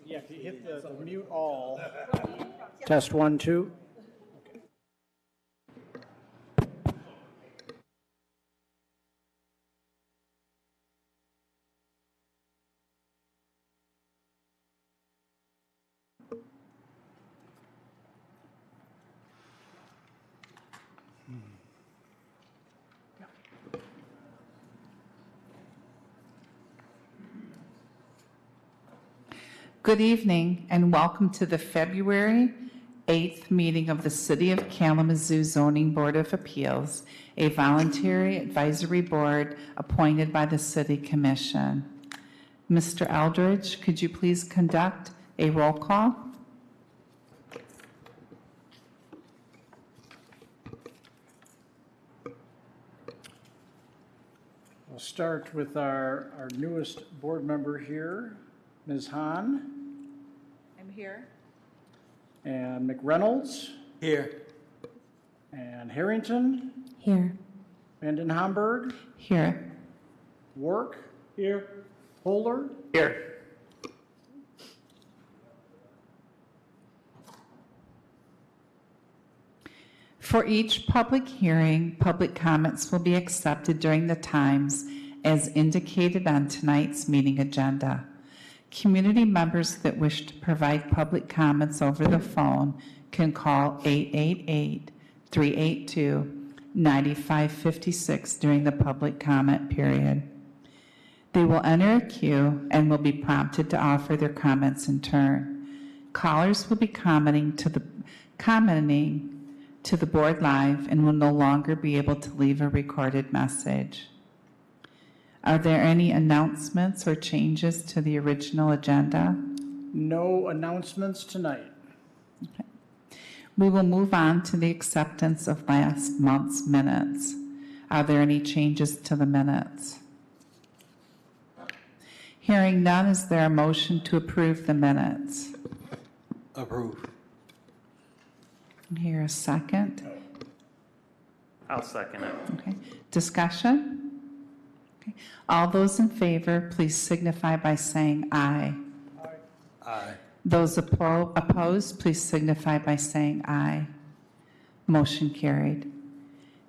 Yeah, if you hit the mute all. Test 1, 2. Good evening and welcome to the February 8th meeting of the City of Kalamazoo Zoning Board of Appeals, a voluntary advisory board appointed by the City Commission. Mr. Eldridge, could you please conduct a roll call? We'll start with our newest board member here, Ms. Hahn. I'm here. And McReynolds. Here. And Harrington. Here. Vanden Hamburg. Here. Work. Here. Holder. Here. For each public hearing, public comments will be accepted during the times as indicated on tonight's meeting agenda. Community members that wish to provide public comments over the phone can call 888-382-9556 during the public comment period. They will enter a queue and will be prompted to offer their comments in turn. Callers will be commenting to the board live and will no longer be able to leave a recorded message. Are there any announcements or changes to the original agenda? No announcements tonight. Okay. We will move on to the acceptance of last month's minutes. Are there any changes to the minutes? Hearing none, is there a motion to approve the minutes? Approve. Here a second. I'll second it. Okay. Discussion? Okay. All those in favor, please signify by saying aye. Aye. Those opposed, please signify by saying aye. Motion carried.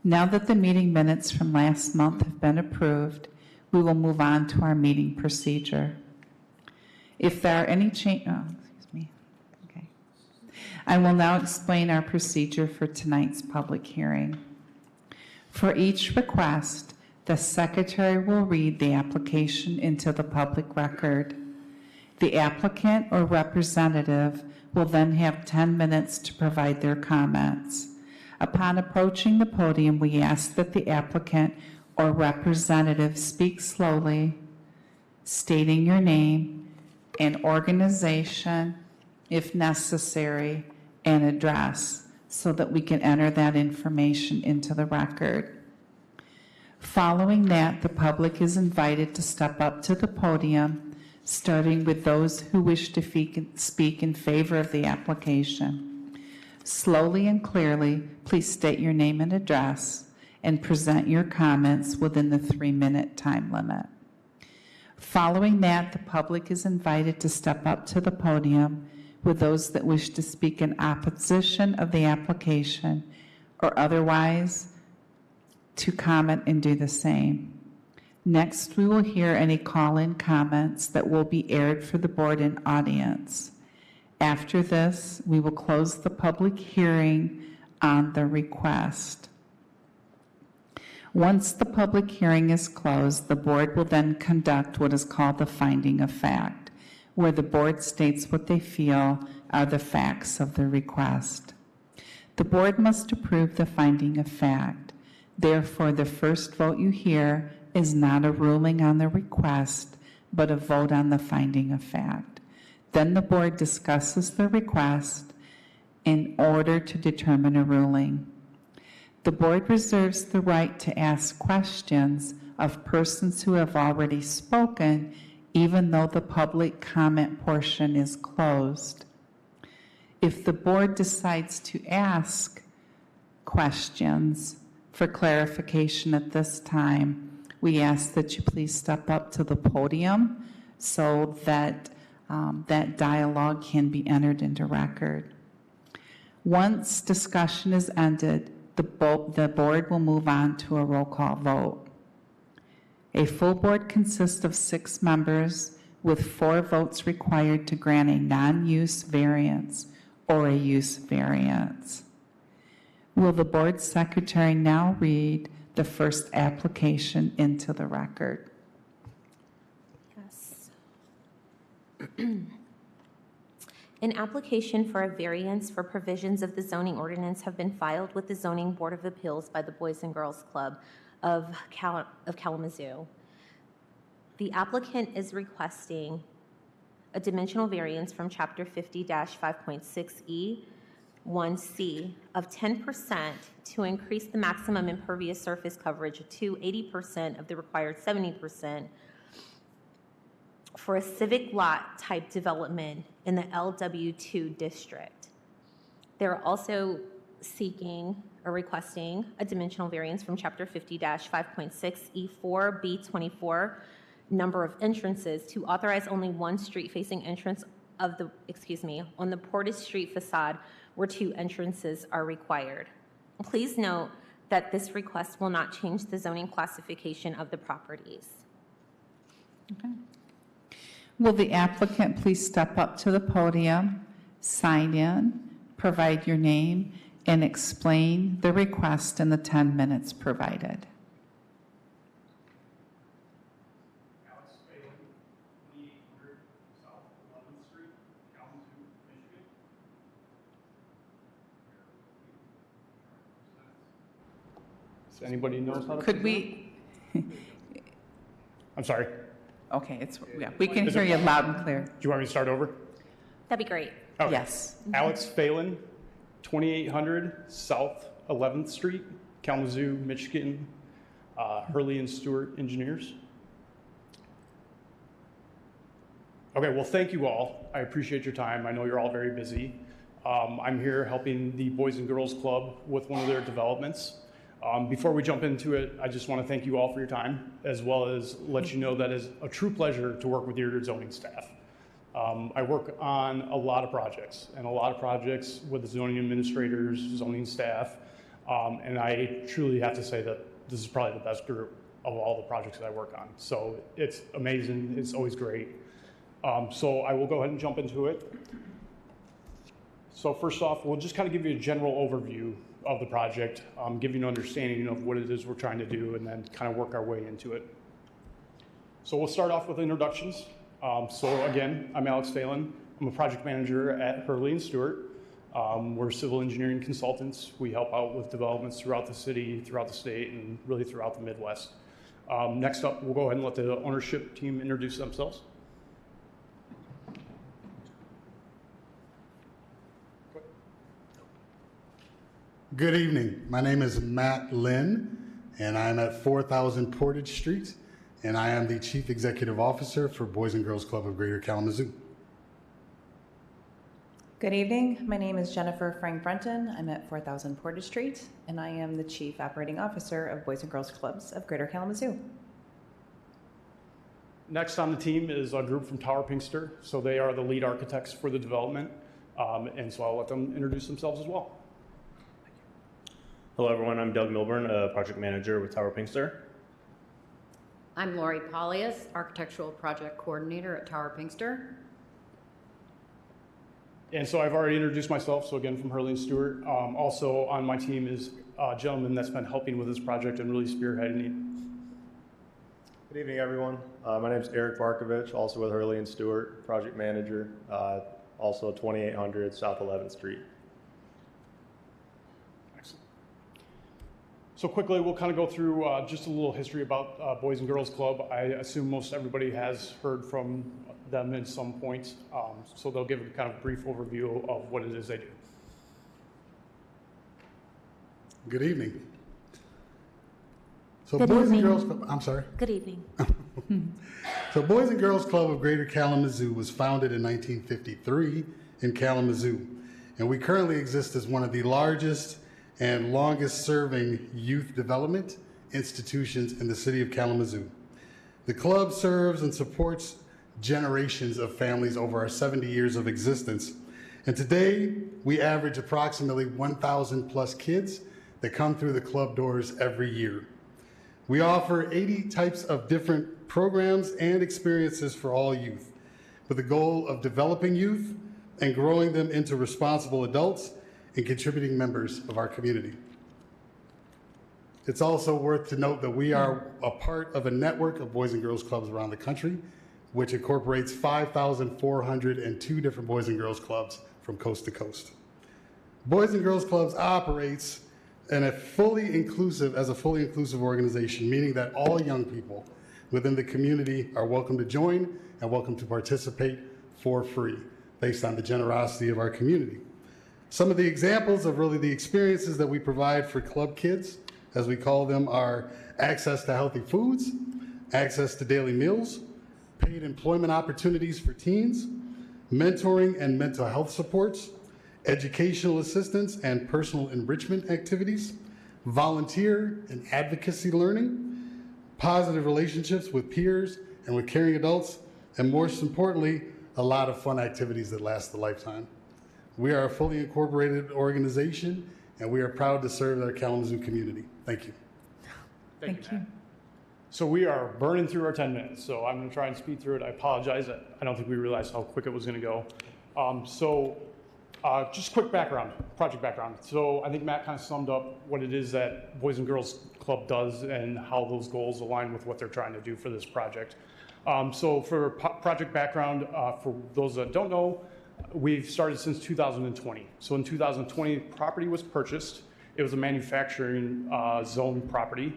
Now that the meeting minutes from last month have been approved, we will move on to our meeting procedure. If there are any I will now explain our procedure for tonight's public hearing. For each request, the secretary will read the application into the public record. The applicant or representative will then have 10 minutes to provide their comments. Upon approaching the podium, we ask that the applicant or representative speak slowly, stating your name and organization, if necessary, and address, so that we can enter that information into the record. Following that, the public is invited to step up to the podium, starting with those who wish to speak in favor of the application. Slowly and clearly, please state your name and address and present your comments within the 3-minute time limit. Following that, the public is invited to step up to the podium with those that wish to speak in opposition of the application or otherwise to comment and do the same. Next, we will hear any call-in comments that will be aired for the board and audience. After this, we will close the public hearing on the request. Once the public hearing is closed, the board will then conduct what is called the finding of fact, where the board states what they feel are the facts of the request. The board must approve the finding of fact. Therefore, the first vote you hear is not a ruling on the request, but a vote on the finding of fact. Then the board discusses the request in order to determine a ruling. The board reserves the right to ask questions of persons who have already spoken, even though the public comment portion is closed. If the board decides to ask questions for clarification at this time, we ask that you please step up to the podium so that that dialogue can be entered into record. Once discussion is ended, the board will move on to a roll call vote. A full board consists of 6 members with 4 votes required to grant a non-use variance or a use variance. Will the board secretary now read the first application into the record? Yes. An application for a variance for provisions of the zoning ordinance have been filed with the Zoning Board of Appeals by the Boys and Girls Club of Kalamazoo. The applicant is requesting a dimensional variance from Chapter 50-5.6E 1C of 10% to increase the maximum impervious surface coverage to 80% of the required 70% for a civic lot type development in the LW2 district. They're also seeking or requesting a dimensional variance from Chapter 50-5.6E4 B24 number of entrances to authorize only one street-facing entrance of the, on the Portage Street facade where 2 entrances are required. Please note that this request will not change the zoning classification of the properties. Okay. Will the applicant please step up to the podium, sign in, provide your name, and explain the request in the 10 minutes provided? Alex Phelan, 2800 South 11th Street, Kalamazoo, Michigan. Does anybody knows how to? Could we, I'm sorry. okay, we can hear you loud and clear. Do you want me to start over? That'd be great. Okay. Yes. Alex Phelan, 2800 South 11th Street, Kalamazoo, Michigan. Hurley and Stewart Engineers. Okay, well, thank you all. I appreciate your time. I know you're all very busy. I'm here helping the Boys and Girls Club with one of their developments. Before we jump into it, I just want to thank you all for your time, as well as let you know that it's a true pleasure to work with your zoning staff. I work on a lot of projects with the zoning administrators, zoning staff, and I truly have to say that this is probably the best group of all the projects that I work on. So it's amazing, it's always great. So I will go ahead and jump into it. So first off, we'll just kind of give you a general overview of the project, give you an understanding of what it is we're trying to do, and then kind of work our way into it. So we'll start off with introductions. So again, I'm Alex Phelan. I'm a project manager at Hurley and Stewart. We're civil engineering consultants. We help out with developments throughout the city, throughout the state, and really throughout the Midwest. Next up, we'll go ahead and let the ownership team introduce themselves. Good evening. My name is Matt Lynn, and I'm at 4000 Portage Street, and I am the Chief Executive Officer for Boys and Girls Club of Greater Kalamazoo. Good evening. My name is Jennifer Frank Brenton. I'm at 4000 Portage Street, and I am the Chief Operating Officer of Boys and Girls Clubs of Greater Kalamazoo. Next on the team is a group from Tower Pinkster. So they are the lead architects for the development, and so I'll let them introduce themselves as well. Hello, everyone. I'm Doug Milburn, a project manager with Tower Pinkster. I'm Lori Polius, architectural project coordinator at Tower Pinkster. And so I've already introduced myself, so again, from Hurley and Stewart. Also on my team is a gentleman that's been helping with this project and really spearheading it. Good evening, everyone. My name is Eric Barkovich, also with Hurley and Stewart, project manager, also 2800 South 11th Street. So quickly, we'll kind of go through just a little history about Boys and Girls Club. I assume most everybody has heard from them at some point, so they'll give a kind of brief overview of what it is they do. Good evening. So Good Boys evening. and Girls Club, I'm sorry. Good evening. So Boys and Girls Club of Greater Kalamazoo was founded in 1953 in Kalamazoo, and we currently exist as one of the largest and longest serving youth development institutions in the city of Kalamazoo. The club serves and supports generations of families over our 70 years of existence. And today, we average approximately 1,000 plus kids that come through the club doors every year. We offer 80 types of different programs and experiences for all youth, with the goal of developing youth and growing them into responsible adults and contributing members of our community. It's also worth to note that we are a part of a network of Boys and Girls Clubs around the country, which incorporates 5,402 different Boys and Girls Clubs from coast to coast. Boys and Girls Clubs operates as a fully inclusive organization, meaning that all young people within the community are welcome to join and welcome to participate for free, based on the generosity of our community. Some of the examples of really the experiences that we provide for club kids, as we call them, are access to healthy foods, access to daily meals, paid employment opportunities for teens, mentoring and mental health supports, educational assistance and personal enrichment activities, volunteer and advocacy learning, positive relationships with peers and with caring adults, and most importantly, a lot of fun activities that last a lifetime. We are a fully incorporated organization, and we are proud to serve our Kalamazoo community. Thank you. Thank you. Matt. So we are burning through our 10 minutes, so I'm going to try and speed through it. I apologize. I don't think we realized how quick it was going to go. Just quick background, project background. So I think Matt kind of summed up what it is that Boys and Girls Club does and how those goals align with what they're trying to do for this project. So for project background, for those that don't know, we've started since 2020. So in 2020, property was purchased. It was a manufacturing zone property.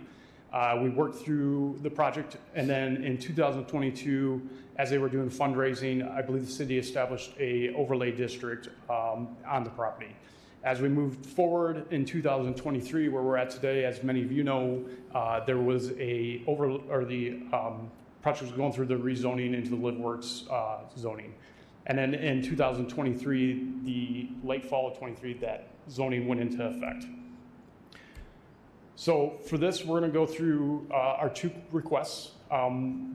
We worked through the project, and then in 2022, as they were doing fundraising, I believe the city established a overlay district on the property. As we moved forward in 2023, where we're at today, as many of you know, there was the project was going through the rezoning into the LiveWorks zoning. And then in 2023, the late fall of 23, that zoning went into effect. So for this, we're going to go through our two requests.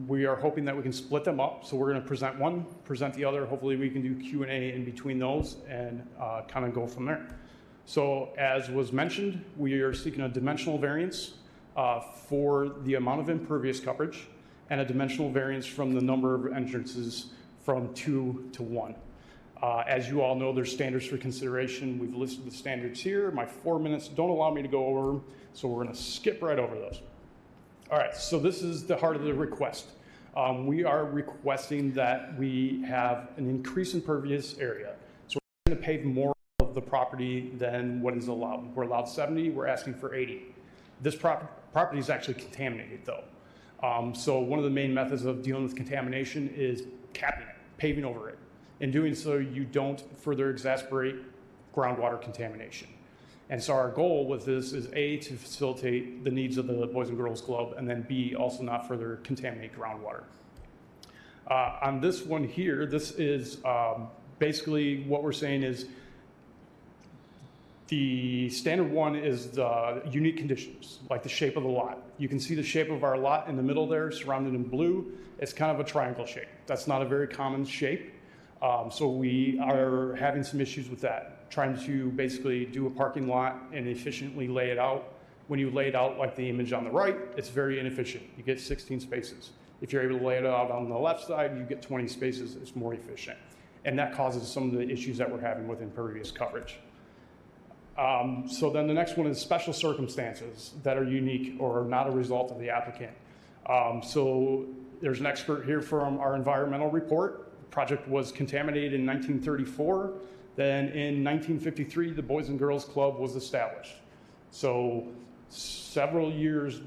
We are hoping that we can split them up. So we're going to present one, present the other. Hopefully we can do Q&A in between those and kind of go from there. So as was mentioned, we are seeking a dimensional variance for the amount of impervious coverage and a dimensional variance from the number of entrances from 2 to 1. As you all know, there's standards for consideration. We've listed the standards here. My 4 minutes don't allow me to go over them, so we're going to skip right over those. All right, so this is the heart of the request. We are requesting that we have an increase in impervious area. So we're going to pave more of the property than what is allowed. We're allowed 70, we're asking for 80. This property is actually contaminated though. So one of the main methods of dealing with contamination is capping it, paving over it. In doing so, you don't further exacerbate groundwater contamination. And so our goal with this is A, to facilitate the needs of the Boys and Girls Club, and then B, also not further contaminate groundwater. On this one here, this is basically what we're saying is the standard one is the unique conditions, like the shape of the lot. You can see the shape of our lot in the middle there, surrounded in blue. It's kind of a triangle shape. That's not a very common shape. So we are having some issues with that, trying to basically do a parking lot and efficiently lay it out. When you lay it out like the image on the right, it's very inefficient. You get 16 spaces. If you're able to lay it out on the left side, you get 20 spaces. It's more efficient. And that causes some of the issues that we're having with impervious coverage. So then the next one is special circumstances that are unique or not a result of the applicant. So there's an expert here from our environmental report. The project was contaminated in 1934. Then in 1953, the Boys and Girls Club was established. So several years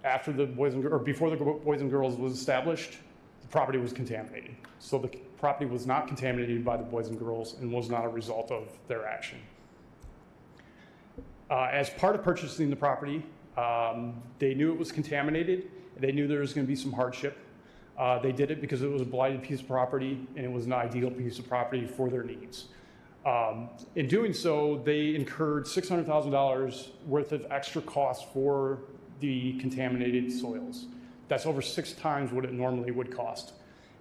after the before the Boys and Girls was established, the property was contaminated. So the property was not contaminated by the Boys and Girls and was not a result of their action. As part of purchasing the property, they knew it was contaminated. They knew there was going to be some hardship. They did it because it was a blighted piece of property and it was an ideal piece of property for their needs. In doing so, they incurred $600,000 worth of extra costs for the contaminated soils. That's over 6 times what it normally would cost.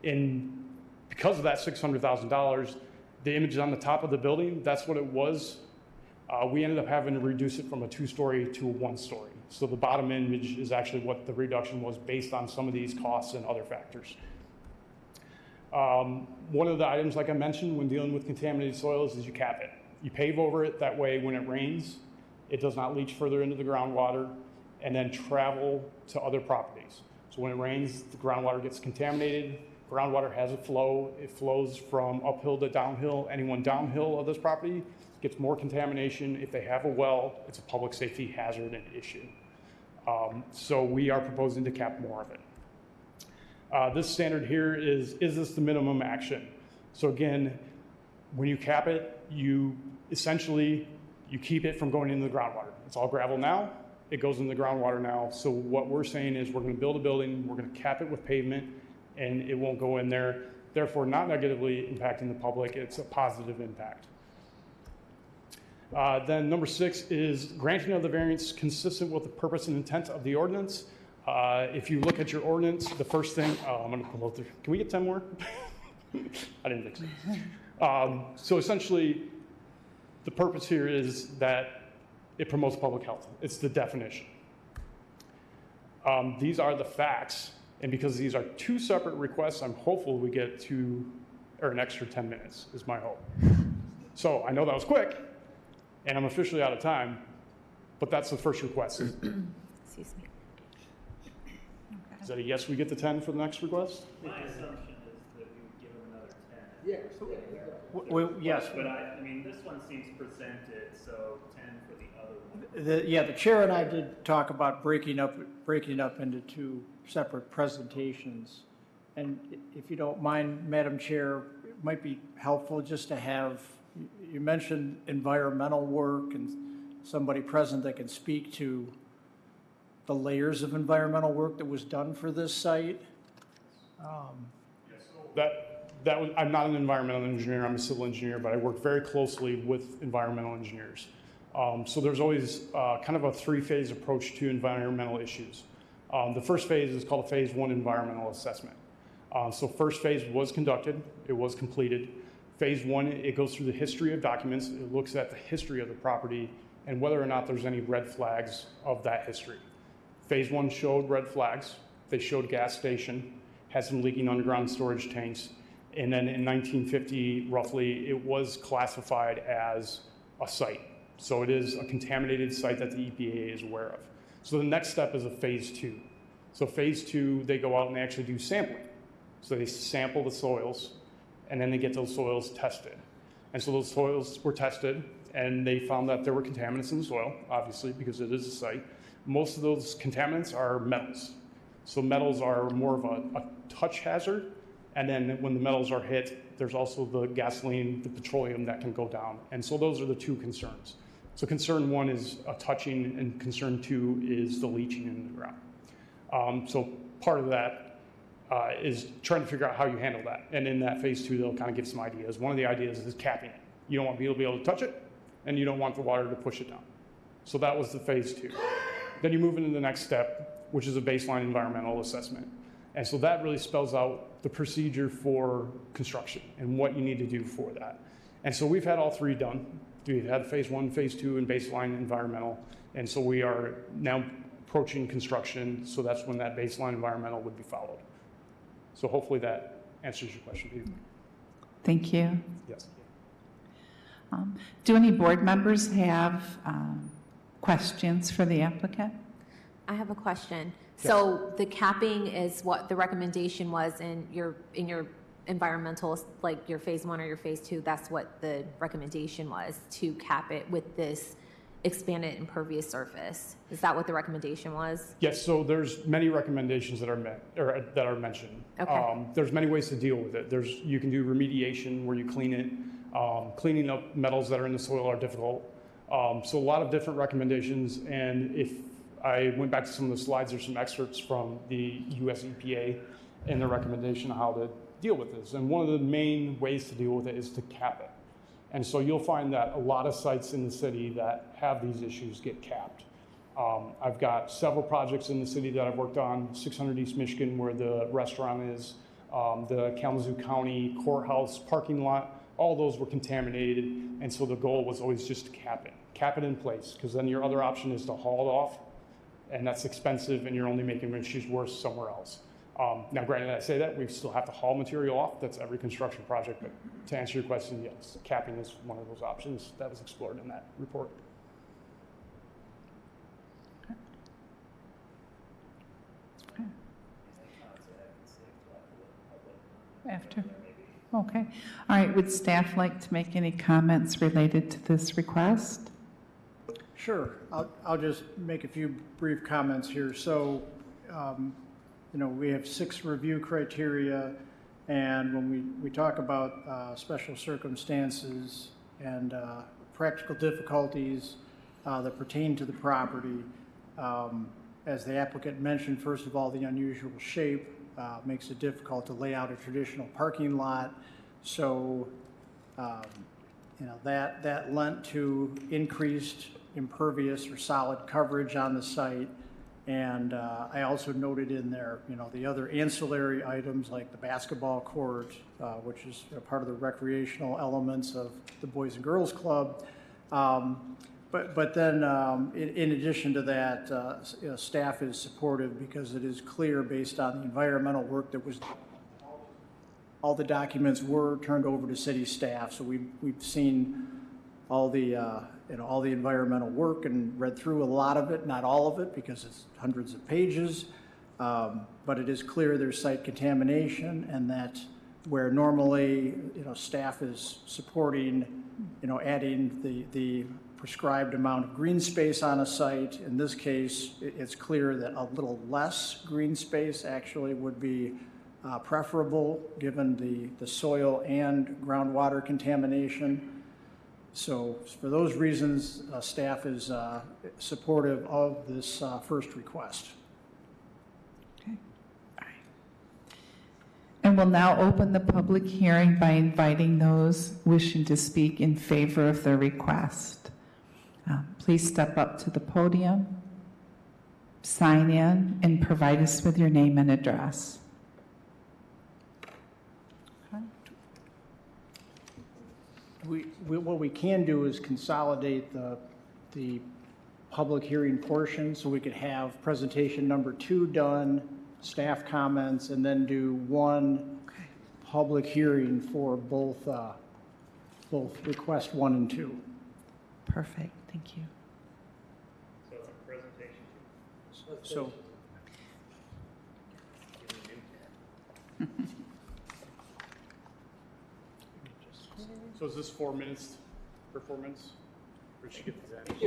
And because of that $600,000, the image on the top of the building, that's what it was. We ended up having to reduce it from a 2-story to a 1-story. So the bottom image is actually what the reduction was based on some of these costs and other factors. One of the items, like I mentioned, when dealing with contaminated soils is you cap it. You pave over it, that way when it rains, it does not leach further into the groundwater and then travel to other properties. So when it rains, the groundwater gets contaminated. Groundwater has a flow. It flows from uphill to downhill. Anyone downhill of this property gets more contamination. If they have a well, it's a public safety hazard and issue. So we are proposing to cap more of it. This standard here is this the minimum action? So again, when you cap it, you essentially, you keep it from going into the groundwater. It's all gravel now. It goes in the groundwater now. So what we're saying is we're going to build a building, we're going to cap it with pavement, and it won't go in there. Therefore, not negatively impacting the public. It's a positive impact. Then number 6 is granting of the variance consistent with the purpose and intent of the ordinance. If you look at your ordinance, the first thing, I'm going to pull out there. Can we get 10 more? I didn't think so. So essentially, the purpose here is that it promotes public health. It's the definition. These are the facts, and because these are 2 separate requests, I'm hopeful we get to, or an extra 10 minutes is my hope. So I know that was quick, and I'm officially out of time, but that's the first request. Excuse me. Is that a yes, we get the 10 for the next request? My assumption is that we would give them another 10. Well, yes. But I mean, this one seems presented, so 10 for the other one. The chair and I did talk about breaking up into 2 separate presentations. And if you don't mind, Madam Chair, it might be helpful just to have, you mentioned environmental work and somebody present that can speak to the layers of environmental work that was done for this site. I'm not an environmental engineer, I'm a civil engineer, but I work very closely with environmental engineers. So there's always kind of a 3-phase approach to environmental issues. The first phase is called a phase 1 environmental assessment. So first phase was conducted, it was completed. Phase 1, it goes through the history of documents, it looks at the history of the property and whether or not there's any red flags of that history. Phase 1 showed red flags, they showed gas station, had some leaking underground storage tanks, and then in 1950, roughly, it was classified as a site. So it is a contaminated site that the EPA is aware of. So the next step is a phase 2. So phase 2, they go out and they actually do sampling. So they sample the soils, and then they get those soils tested. And so those soils were tested, and they found that there were contaminants in the soil, obviously, because it is a site. Most of those contaminants are metals. So metals are more of a touch hazard. And then when the metals are hit, there's also the gasoline, the petroleum that can go down. And so those are the 2 concerns. So concern 1 is a touching, and concern 2 is the leaching in the ground. So part of that is trying to figure out how you handle that. And in that phase 2, they'll kind of give some ideas. One of the ideas is capping it. You don't want people to be able to touch it, and you don't want the water to push it down. So that was the phase 2. Then you move into the next step, which is a baseline environmental assessment. And so that really spells out the procedure for construction and what you need to do for that. And so we've had all 3 done. We've had phase 1, phase 2, and baseline environmental. And so we are now approaching construction, so that's when that baseline environmental would be followed. So hopefully that answers your question, Peter. Thank you. Yes. Do any board members have questions for the applicant? I have a question. So the capping is what the recommendation was in your environmental, like your phase 1 or your phase 2, that's what the recommendation was, to cap it with this expanded impervious surface. Is that what the recommendation was? Yes, so there's many recommendations that are that are mentioned. Okay. There's many ways to deal with it. You can do remediation where you clean it. Cleaning up metals that are in the soil are difficult. So a lot of different recommendations, and if I went back to some of the slides, there's some excerpts from the US EPA and the recommendation on how to deal with this. And one of the main ways to deal with it is to cap it. And so you'll find that a lot of sites in the city that have these issues get capped. I've got several projects in the city that I've worked on, 600 East Michigan where the restaurant is, the Kalamazoo County Courthouse parking lot, all those were contaminated. And so the goal was always just to cap it in place, because then your other option is to haul it off, and that's expensive, and you're only making issues worse somewhere else. Now, granted, I say that, we still have to haul material off. That's every construction project, but to answer your question, yes, capping is one of those options that was explored in that report. After. Okay. All right. Would staff like to make any comments related to this request? Sure. I'll just make a few brief comments here. So, we have 6 review criteria, and when we talk about special circumstances and practical difficulties that pertain to the property, as the applicant mentioned, first of all, the unusual shape makes it difficult to lay out a traditional parking lot. So, that lent to increased impervious or solid coverage on the site. And I also noted in there, the other ancillary items like the basketball court, which is part of the recreational elements of the Boys and Girls Club. But then, in addition to that, staff is supportive because it is clear based on the environmental work that was, all the documents were turned over to city staff. So we've seen all the all the environmental work and read through a lot of it, not all of it, because it's hundreds of pages. But it is clear there's site contamination, and that where normally staff is supporting adding the prescribed amount of green space on a site. In this case, it's clear that a little less green space actually would be preferable given the soil and groundwater contamination. So for those reasons, staff is supportive of this first request. Okay. All right. And we'll now open the public hearing by inviting those wishing to speak in favor of the request. Please step up to the podium, sign in, and provide us with your name and address. What we can do is consolidate the public hearing portion, so we could have presentation number 2 done, staff comments, and then do one public hearing for both request 1 and 2. Perfect. Thank you. So it's a presentation. So So is this 4 minutes for 4 minutes? Or should you get that?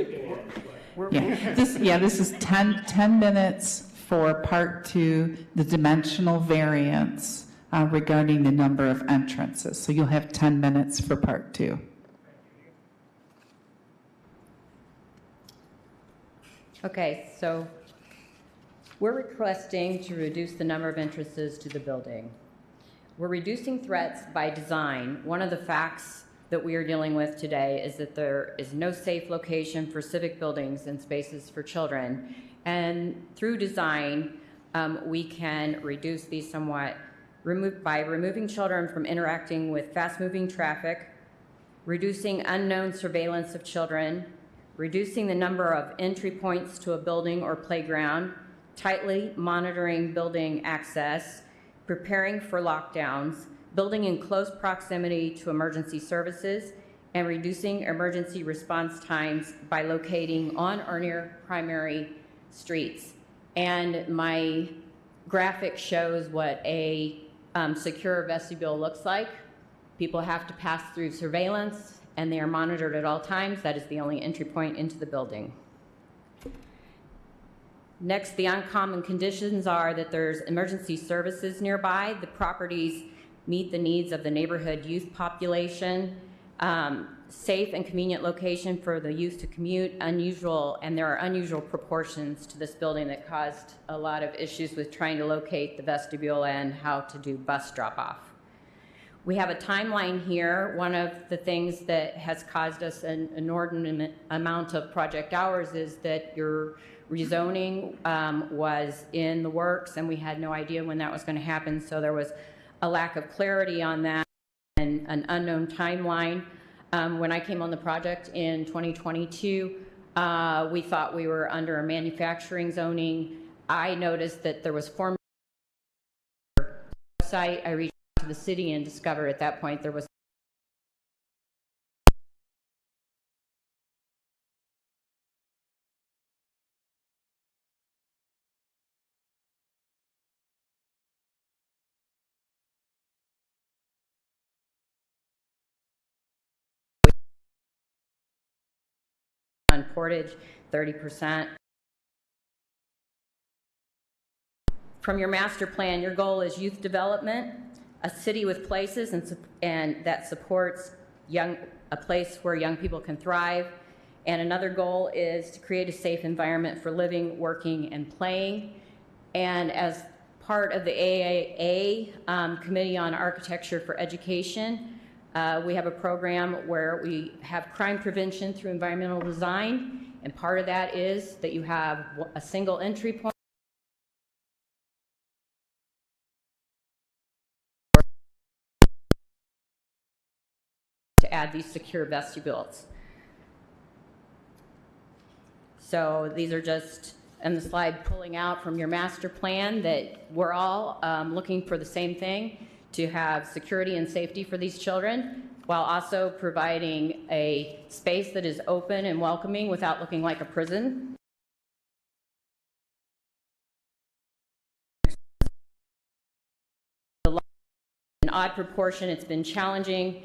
This is 10 minutes for part 2, the dimensional variance regarding the number of entrances. So you'll have 10 minutes for part 2. Okay, so we're requesting to reduce the number of entrances to the building. We're reducing threats by design. One of the facts that we are dealing with today is that there is no safe location for civic buildings and spaces for children. And through design, we can reduce these somewhat by removing children from interacting with fast-moving traffic, reducing unknown surveillance of children, reducing the number of entry points to a building or playground, tightly monitoring building access, preparing for lockdowns, building in close proximity to emergency services, and reducing emergency response times by locating on or near primary streets. And my graphic shows what a secure vestibule looks like. People have to pass through surveillance, and they are monitored at all times. That is the only entry point into the building. Next, the uncommon conditions are that there's emergency services nearby. The properties meet the needs of the neighborhood youth population. Safe and convenient location for the youth to commute. And there are unusual proportions to this building that caused a lot of issues with trying to locate the vestibule and how to do bus drop-off. We have a timeline here. One of the things that has caused us an inordinate amount of project hours is that your rezoning was in the works, and we had no idea when that was going to happen. So there was a lack of clarity on that and an unknown timeline. When I came on the project in 2022, we thought we were under a manufacturing zoning. I noticed that there was form website. I reached out to the city and discovered at that point there was on Portage, 30%. From your master plan, your goal is youth development, a city with places and that supports a place where young people can thrive. And another goal is to create a safe environment for living, working, and playing. And as part of the AAA Committee on Architecture for Education, we have a program where we have crime prevention through environmental design. And part of that is that you have a single entry point to add these secure vestibules. So these are just in the slide pulling out from your master plan that we're all looking for the same thing, to have security and safety for these children, while also providing a space that is open and welcoming without looking like a prison. An odd proportion, it's been challenging.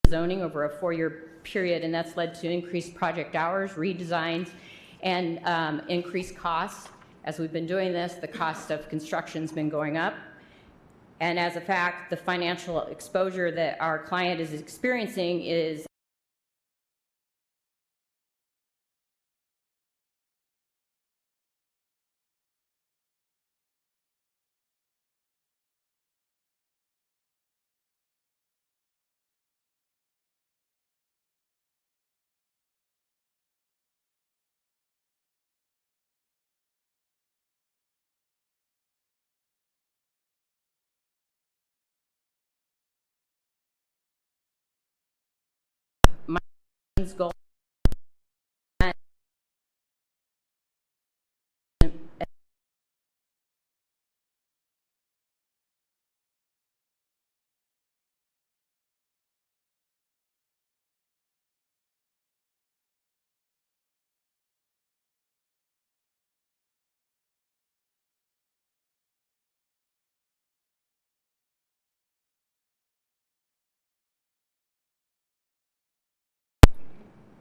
Zoning over a 4-year period, and that's led to increased project hours, redesigns, and increased costs. As we've been doing this, the cost of construction's been going up. And as a fact, the financial exposure that our client is experiencing is goal.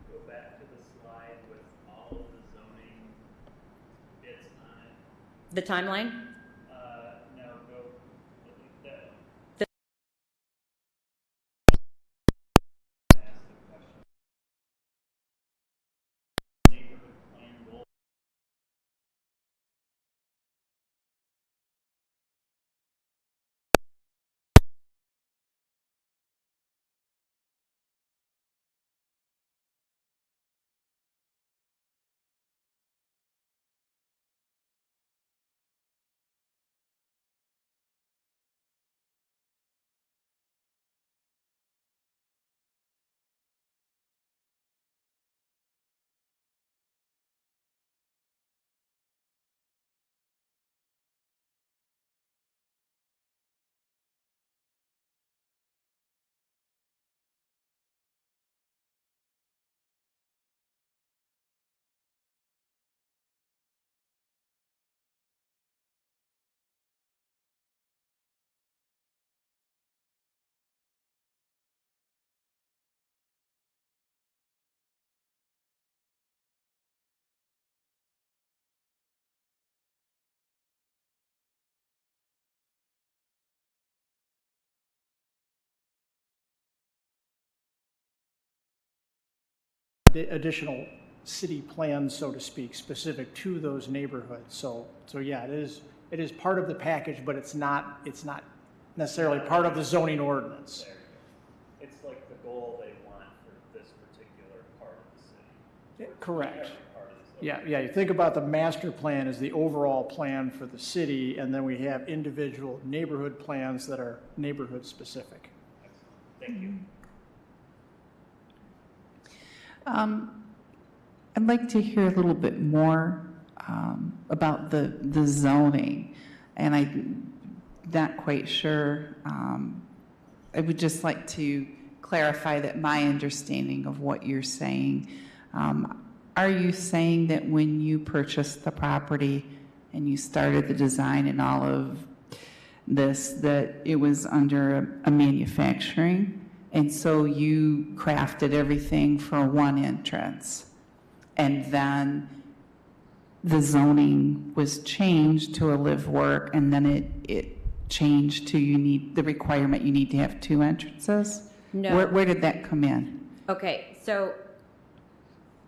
Go back to the slide with all of the zoning bits on it. The timeline? No, go that. Ask the question. Neighborhood plan goal. Additional city plans, so to speak, specific to those neighborhoods. So yeah, it is part of the package, but it's not necessarily part of the zoning ordinance. There you go. It's like the goal they want for this particular part of the city. Correct. Every part of Yeah, you think about the master plan as the overall plan for the city, and then we have individual neighborhood plans that are neighborhood specific. Thank you. I'd like to hear a little bit more about the zoning, and I'm not quite sure. I would just like to clarify that my understanding of what you're saying. Are you saying that when you purchased the property and you started the design and all of this, that it was under a manufacturing, and so you crafted everything for one entrance, and then the zoning was changed to a live work, and then it changed to the requirement you need to have two entrances? No. Where did that come in? Okay, so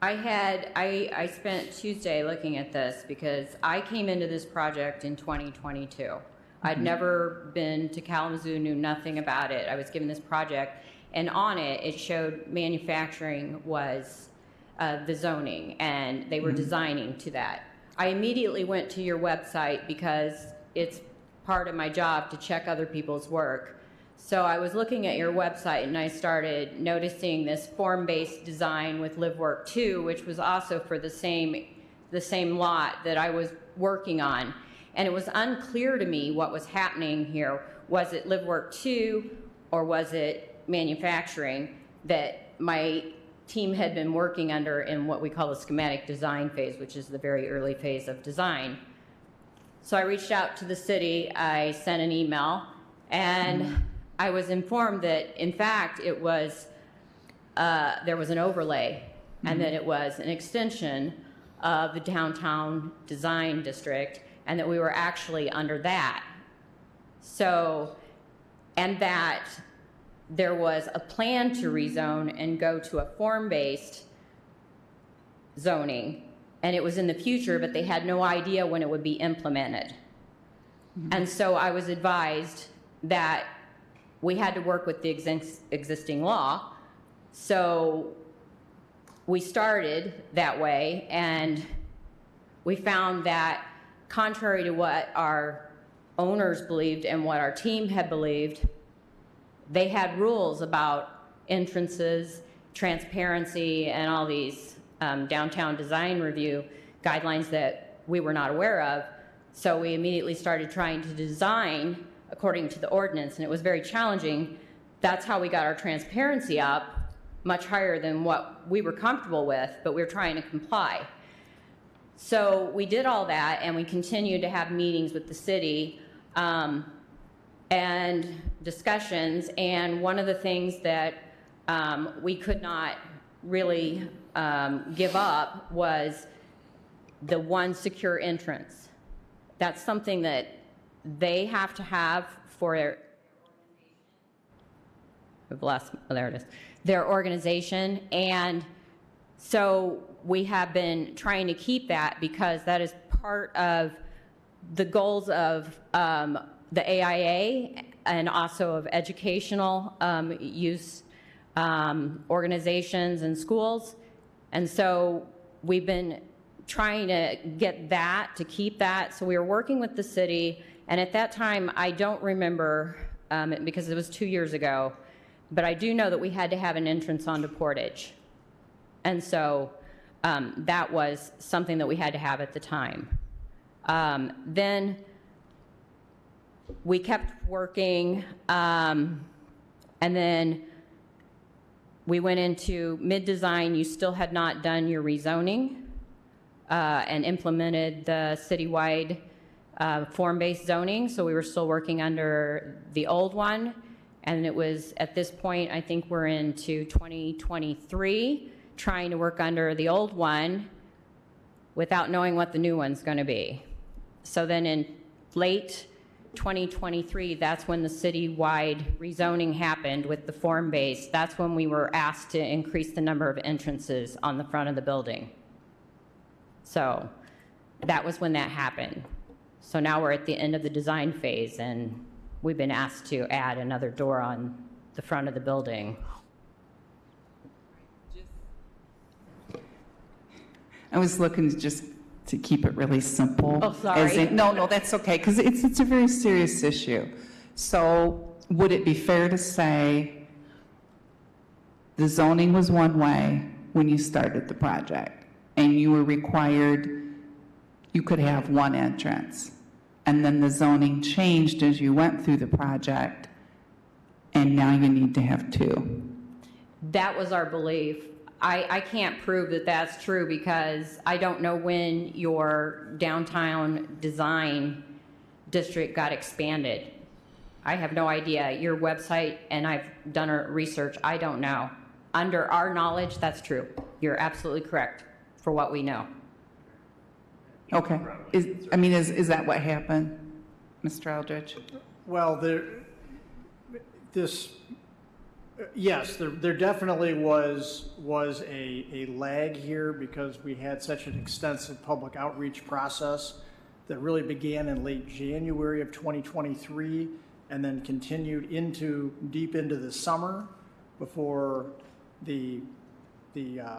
I spent Tuesday looking at this because I came into this project in 2022. I'd never been to Kalamazoo, knew nothing about it. I was given this project, and on it, it showed manufacturing was the zoning, and they were designing to that. I immediately went to your website because it's part of my job to check other people's work. So I was looking at your website and I started noticing this form-based design with Live Work 2, which was also for the same lot that I was working on. And it was unclear to me what was happening here. Was it Live Work 2 or was it manufacturing that my team had been working under in what we call the schematic design phase, which is the very early phase of design. So I reached out to the city, I sent an email, and I was informed that, in fact, it was, there was an overlay, and that it was an extension of the downtown design district, and that we were actually under that. So, and that there was a plan to rezone and go to a form-based zoning, and it was in the future, but they had no idea when it would be implemented. And so I was advised that we had to work with the existing law. So we started that way, and we found that contrary to what our owners believed and what our team had believed, they had rules about entrances, transparency, and all these downtown design review guidelines that we were not aware of. So we immediately started trying to design according to the ordinance, and it was very challenging. That's how we got our transparency up much higher than what we were comfortable with, but we were trying to comply. So we did all that, and we continued to have meetings with the city and discussions, and one of the things that we could not really give up was the one secure entrance. That's something that they have to have for their organization, and so we have been trying to keep that because that is part of the goals of the AIA and also of educational use organizations and schools. And so we've been trying to get that, to keep that. So we were working with the city, and at that time, I don't remember, because it was 2 years ago, but I do know that we had to have an entrance onto Portage. And so that was something that we had to have at the time. Then we kept working, and then we went into mid-design. You still had not done your rezoning and implemented the citywide form-based zoning, so we were still working under the old one. And it was, at this point, I think we're into 2023, trying to work under the old one without knowing what the new one's going to be. So then in late 2023, that's when the citywide rezoning happened with the form-based. That's when we were asked to increase the number of entrances on the front of the building. So that was when that happened. So now we're at the end of the design phase, and we've been asked to add another door on the front of the building. I was looking to keep it really simple. Oh, sorry. No, that's okay, because it's a very serious issue. So would it be fair to say the zoning was one way when you started the project, and you were required, you could have one entrance, and then the zoning changed as you went through the project, and now you need to have two? That was our belief. I can't prove that that's true because I don't know when your downtown design district got expanded. I have no idea. Your website, and I've done a research, I don't know. Under our knowledge, that's true. You're absolutely correct for what we know. Okay. Is that what happened, Mr. Eldridge? Well, yes, there definitely was a lag here because we had such an extensive public outreach process that really began in late January of 2023 and then continued deep into the summer before the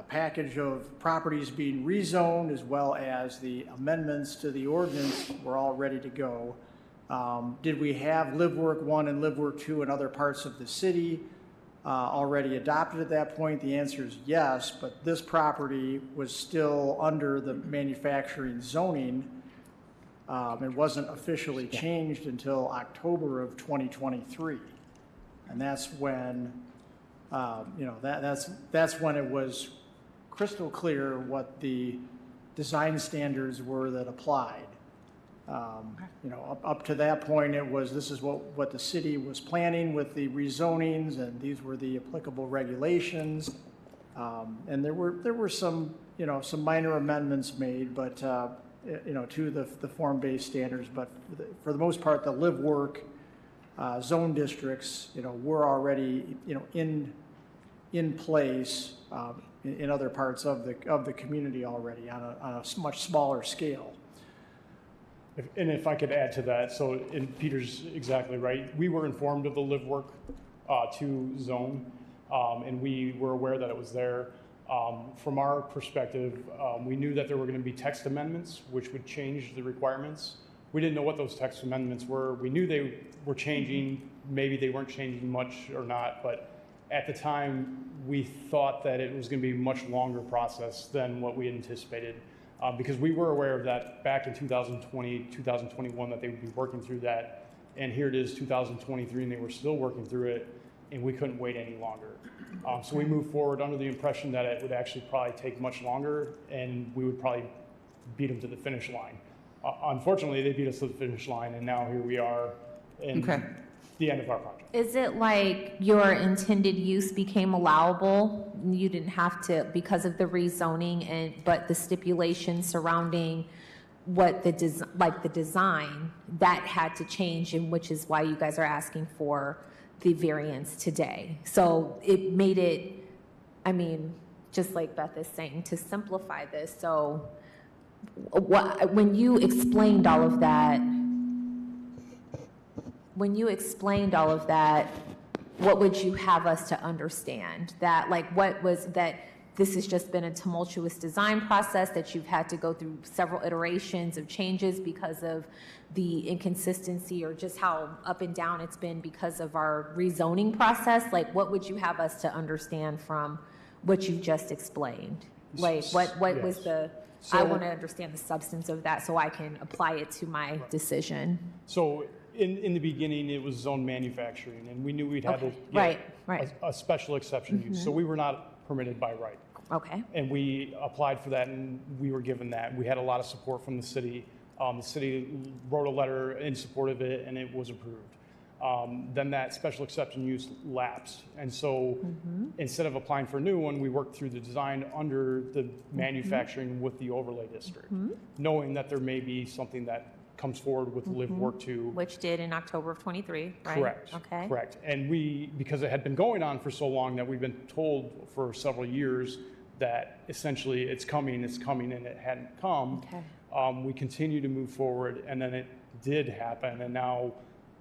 package of properties being rezoned as well as the amendments to the ordinance were all ready to go. Did we have Live Work 1 and Live Work 2 in other parts of the city already adopted at that point? The answer is yes, but this property was still under the manufacturing zoning. It wasn't officially changed until October of 2023. And that's when, that's when it was crystal clear what the design standards were that applied. Up to that point, this is what the city was planning with the rezonings, and these were the applicable regulations. And there were some minor amendments made, but to the form-based standards. But for the most part, the live work zone districts, were already in place in other parts of the community already on a much smaller scale. If I could add to that, and Peter's exactly right. We were informed of the Live Work 2 zone, and we were aware that it was there. From our perspective, we knew that there were going to be text amendments, which would change the requirements. We didn't know what those text amendments were. We knew they were changing. Maybe they weren't changing much or not, but at the time, we thought that it was going to be a much longer process than what we had anticipated. Because we were aware of that back in 2020, 2021, that they would be working through that. And here it is, 2023, and they were still working through it, and we couldn't wait any longer. So we moved forward under the impression that it would actually probably take much longer, and we would probably beat them to the finish line. Unfortunately, they beat us to the finish line, and now here we are in the end of our project. Is it like your intended use became allowable? You didn't have to because of the rezoning, but the stipulations surrounding what the design that had to change, and which is why you guys are asking for the variance today. So it made it, just like Beth is saying, to simplify this. So when you explained all of that, what would you have us to understand? That, what was that this has just been a tumultuous design process, that you've had to go through several iterations of changes because of the inconsistency or just how up and down it's been because of our rezoning process? What would you have us to understand from what you just explained? What was the, I want to understand the substance of that so I can apply it to my decision. So in the beginning, it was zone manufacturing, and we knew we'd have to get a special exception use. So we were not permitted by right. Okay. And we applied for that, and we were given that. We had a lot of support from the city. The city wrote a letter in support of it, and it was approved. Then that special exception use lapsed. And so instead of applying for a new one, we worked through the design under the manufacturing with the overlay district, knowing that there may be something that comes forward with Live Work 2. Which did in October of 23, right? Correct. Okay. Correct. And because it had been going on for so long that we've been told for several years that essentially it's coming, and it hadn't come. Okay. We continue to move forward, and then it did happen, and now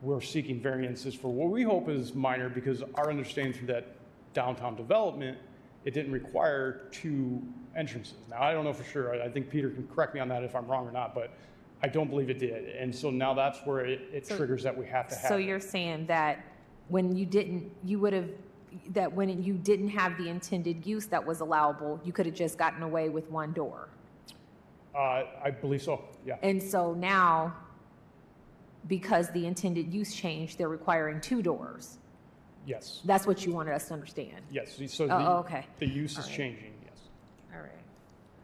we're seeking variances for what we hope is minor, because our understanding through that downtown development it didn't require 2 entrances. Now, I don't know for sure. I think Peter can correct me on that if I'm wrong or not, but I don't believe it did. And so now that's where it triggers that we have to have. So it. you're saying that when you didn't have the intended use that was allowable, you could have just gotten away with 1 door? I believe so, yeah. And so now, because the intended use changed, they're requiring 2 doors. Yes, That's what you wanted us to understand. yes. So Okay. the use is All right. changing, yes. All right.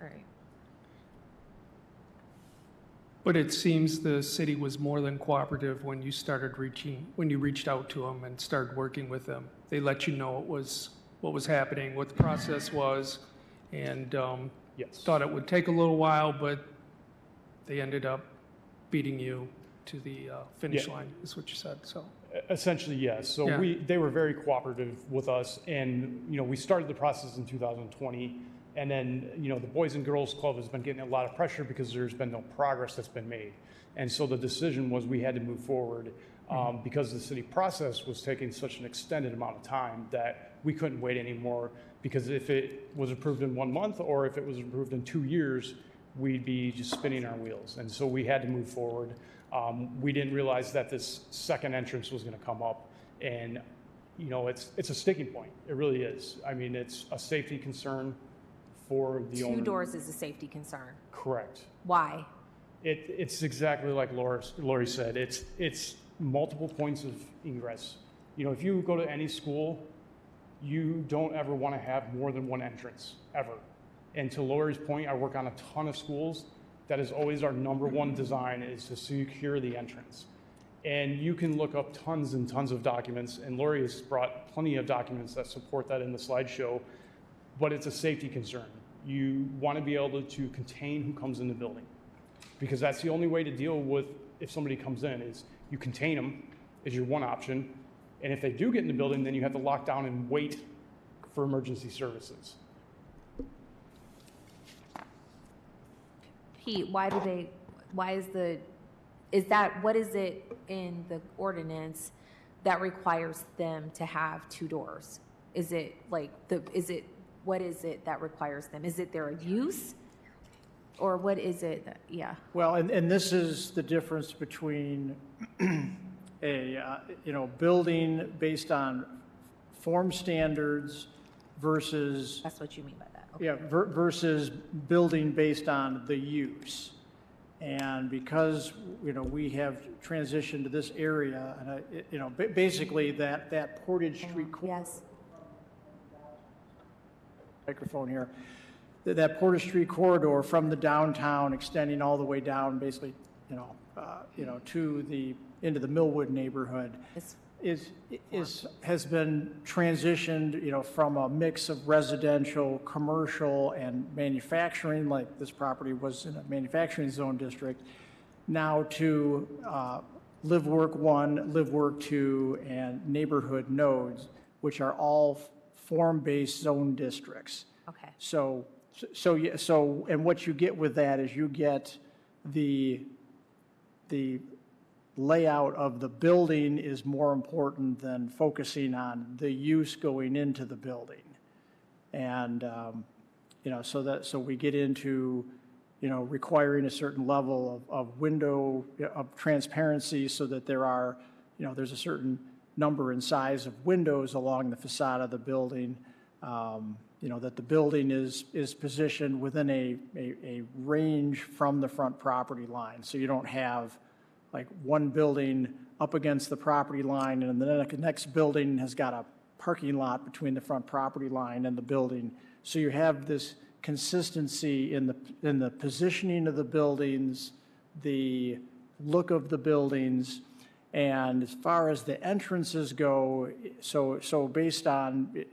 All right. But it seems the city was more than cooperative when you reached out to them and started working with them. They let you know what was happening, what the process was, and Yes. thought it would take a little while, but they ended up beating you to the finish line, is what you said, so. Essentially, yes. So Yeah. they were very cooperative with us, and we started the process in 2020, and then the Boys and Girls Club has been getting a lot of pressure because there's been no progress that's been made, and so the decision was we had to move forward because the city process was taking such an extended amount of time that we couldn't wait anymore. Because if it was approved in 1 month or if it was approved in 2 years, we'd be just spinning our wheels, and so we had to move forward. We didn't realize that this second entrance was going to come up, and it's a sticking point. It really is. I mean, it's a safety concern for the owner. 2 doors is a safety concern. Correct. Why? It's exactly like Lori said. It's multiple points of ingress. If you go to any school, you don't ever want to have more than 1 entrance, ever. And to Lori's point, I work on a ton of schools. That is always our number 1 design, is to secure the entrance. And you can look up tons and tons of documents, and Lori has brought plenty of documents that support that in the slideshow, but it's a safety concern. You want to be able to contain who comes in the building, because that's the only way to deal with if somebody comes in, is you contain them is your one option. And if they do get in the building, then you have to lock down and wait for emergency services. Pete, what is it in the ordinance that requires them to have 2 doors? What is it that requires them? Is it their use? Or what is it yeah. Well, and this is the difference between a, building based on form standards versus, That's what you mean by that. Okay. yeah, versus building based on the use. And because, we have transitioned to this area, and basically that Portage Street Yes. microphone here, that Portage Street corridor from the downtown extending all the way down, basically, into the Millwood neighborhood, has been transitioned, from a mix of residential, commercial, and manufacturing, like this property was in a manufacturing zone district, now to Live Work 1, Live Work 2, and neighborhood nodes, which are all form-based zone districts. Okay. So, and what you get with that is you get the layout of the building is more important than focusing on the use going into the building. And, so we get into, requiring a certain level of window, of transparency so that there's a certain number and size of windows along the facade of the building, that the building is positioned within a range from the front property line. So you don't have like one building up against the property line and the next building has got a parking lot between the front property line and the building. So you have this consistency in the positioning of the buildings, the look of the buildings, and as far as the entrances go, so based on,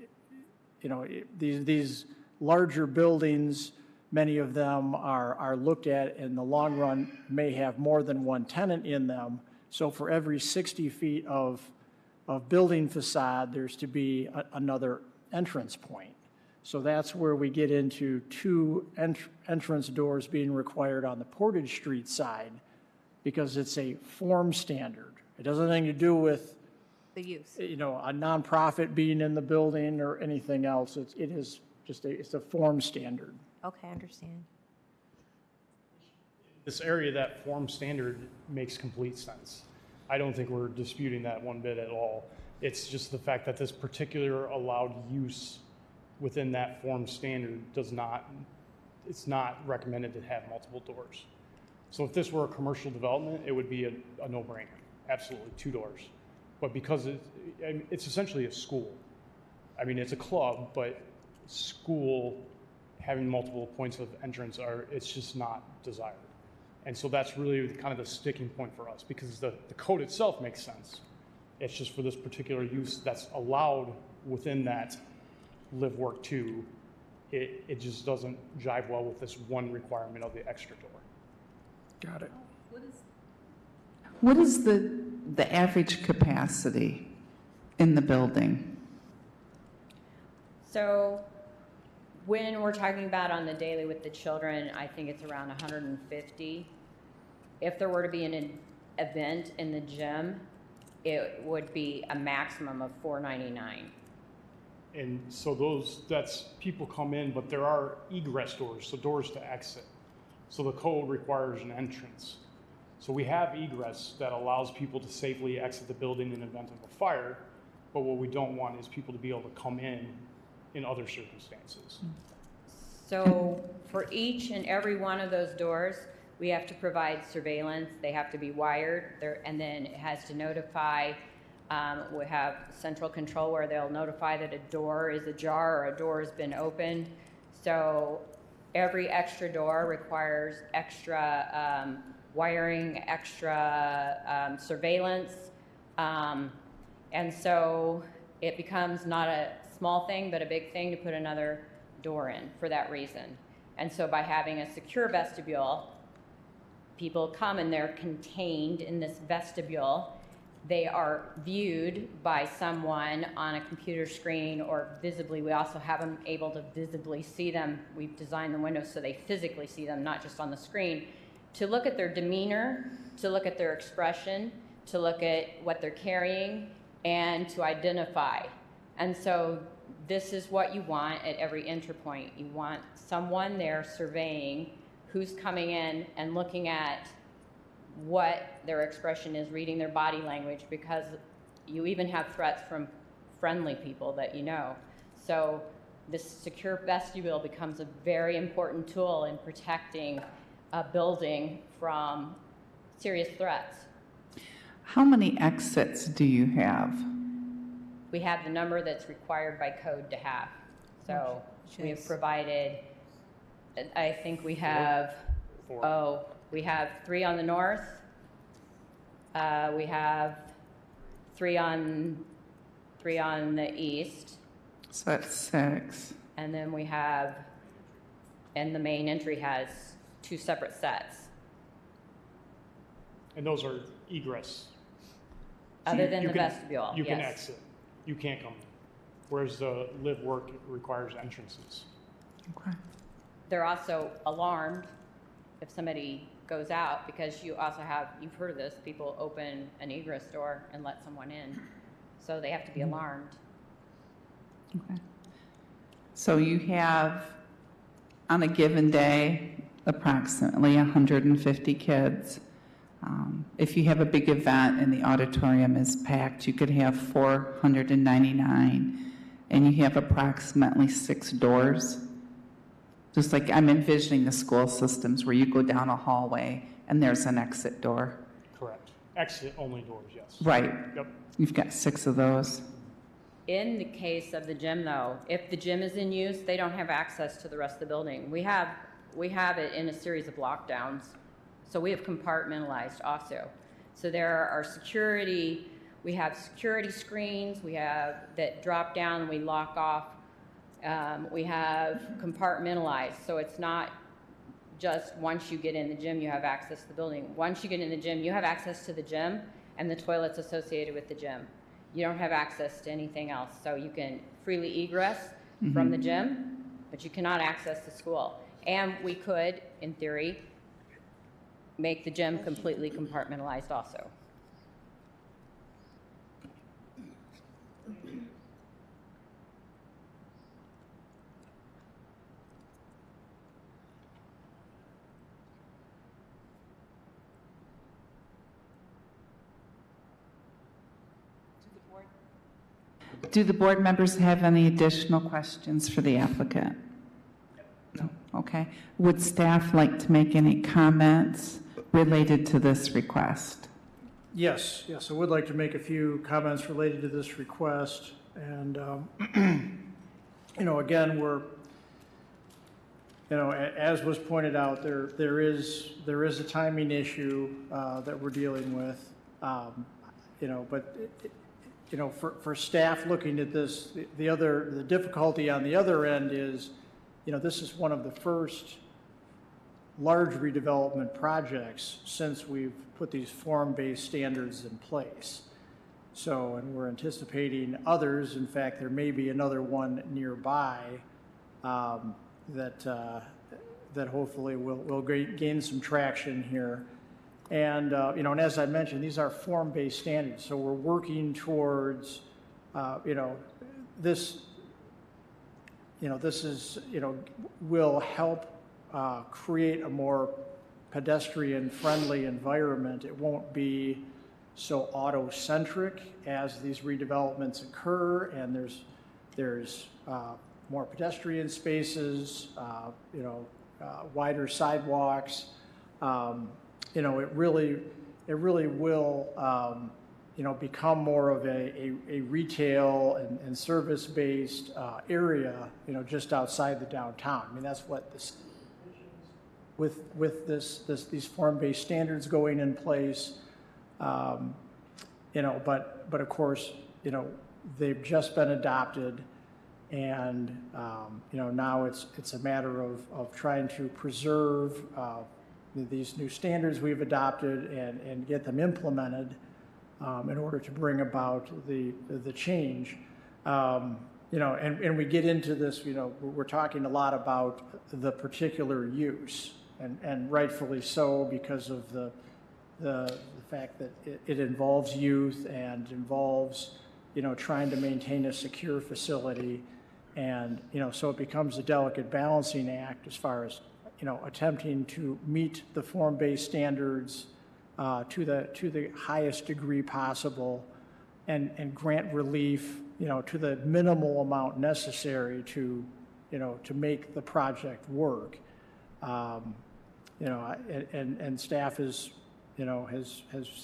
these larger buildings, many of them are looked at in the long run, may have more than one tenant in them. So for every 60 feet of building facade, there's to be another entrance point. So that's where we get into 2 entrance doors being required on the Portage Street side, because it's a form standard. It doesn't have anything to do with The use. a nonprofit being in the building or anything else. It is it's a form standard. Okay, I understand. This area, that form standard makes complete sense. I don't think we're disputing that one bit at all. It's just the fact that this particular allowed use within that form standard it's not recommended to have multiple doors. So if this were a commercial development, it would be a no-brainer, absolutely, 2 doors. But because it's essentially a school. I mean, it's a club, but school having multiple points of entrance it's just not desired. And so that's really kind of the sticking point for us, because the code itself makes sense. It's just for this particular use that's allowed within that live work 2, it just doesn't jive well with this one requirement of the extra door. Got it. What is the average capacity in the building? So when we're talking about on the daily with the children, I think it's around 150. If there were to be an event in the gym, it would be a maximum of 499. And so that's people come in, but there are egress doors, so doors to exit. So the code requires an entrance. So we have egress that allows people to safely exit the building in the event of a fire, but what we don't want is people to be able to come in other circumstances. So for each and every one of those doors, we have to provide surveillance. They have to be wired, and then it has to notify. We have central control where they'll notify that a door is ajar or a door has been opened. So every extra door requires extra wiring, extra surveillance. And so it becomes not a small thing, but a big thing to put another door in for that reason. And so by having a secure vestibule, people come and they're contained in this vestibule. They are viewed by someone on a computer screen or visibly. We also have them able to visibly see them. We've designed the windows so they physically see them, not just on the screen, to look at their demeanor, to look at their expression, to look at what they're carrying, and to identify. And so this is what you want at every entry point. You want someone there surveying who's coming in and looking at what their expression is, reading their body language, because you even have threats from friendly people that you know. So this secure vestibule becomes a very important tool in protecting a building from serious threats. How many exits do you have? We have the number that's required by code to have. So we have provided, I think we have, we have 3 on the north. We have 3 on the east. So that's 6. And then we have, and the main entry has 2 separate sets. And those are egress. Other than the vestibule, You can yes. exit. You can't come in. Whereas the live work requires entrances. Okay. They're also alarmed if somebody goes out, because you also have, you've heard of this, people open an egress door and let someone in. So they have to be alarmed. Okay. So you have, on a given day, approximately 150 kids. If you have a big event and the auditorium is packed, you could have 499, and you have approximately 6 doors. Just like I'm envisioning the school systems where you go down a hallway and there's an exit door. Correct. Exit only doors, yes. Right. Yep. You've got 6 of those. In the case of the gym, though, if the gym is in use, they don't have access to the rest of the building. We have it in a series of lockdowns. So we have compartmentalized also. So there are security, we have security screens, we have that drop down and we lock off. We have compartmentalized, so it's not just once you get in the gym, you have access to the building. Once you get in the gym, you have access to the gym and the toilets associated with the gym. You don't have access to anything else. So you can freely egress from the gym, but you cannot access the school. And we could, in theory, make the gym completely compartmentalized also. Do the board members have any additional questions for the applicant? No. Okay. Would staff like to make any comments related to this request? Yes, I would like to make a few comments related to this request. And, again, as was pointed out, there is a timing issue that we're dealing with. For staff looking at this, the difficulty on the other end is, this is one of the first large redevelopment projects since we've put these form-based standards in place. So, and we're anticipating others. In fact, there may be another one nearby that hopefully will gain some traction here. And, and as I mentioned, these are form-based standards. So we're working towards, this is, will help create a more pedestrian-friendly environment. It won't be so auto-centric as these redevelopments occur, and there's more pedestrian spaces, wider sidewalks. It really will, become more of a retail and service-based area, just outside the downtown. I mean, that's what this, with these form-based standards going in place, but of course, they've just been adopted, and now it's a matter of trying to preserve these new standards we've adopted and get them implemented in order to bring about the change. And we get into this, we're talking a lot about the particular use, and rightfully so, because of the fact that it involves youth and involves, trying to maintain a secure facility. And, so it becomes a delicate balancing act as far as, attempting to meet the form-based standards to the highest degree possible, and grant relief, to the minimal amount necessary to make the project work. And staff has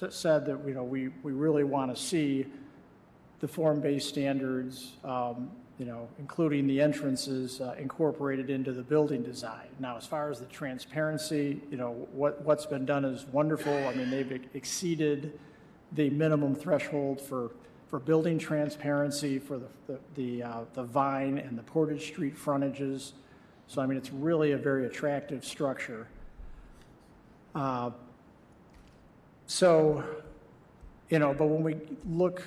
said that, we really want to see the form-based standards, including the entrances, incorporated into the building design. Now, as far as the transparency, what's been done is wonderful. I mean, they've exceeded the minimum threshold for building transparency for the Vine and the Portage Street frontages. So, I mean, it's really a very attractive structure. But when we look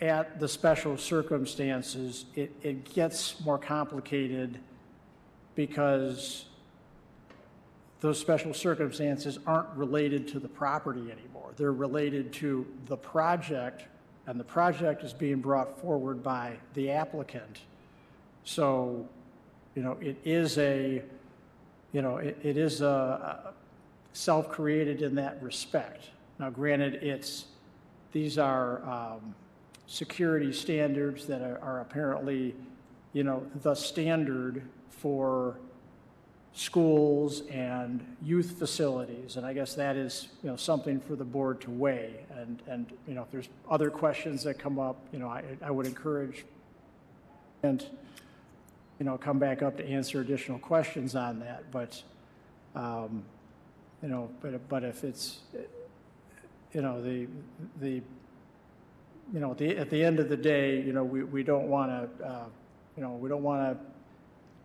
at the special circumstances, it gets more complicated, because those special circumstances aren't related to the property anymore. They're related to the project, and the project is being brought forward by the applicant. So, it is a self-created in that respect. Now, granted, these are security standards that are apparently, the standard for schools and youth facilities, and I guess that is, something for the board to weigh. And if there's other questions that come up, I would encourage and come back up to answer additional questions on that. But but if it's at the end of the day, we don't want to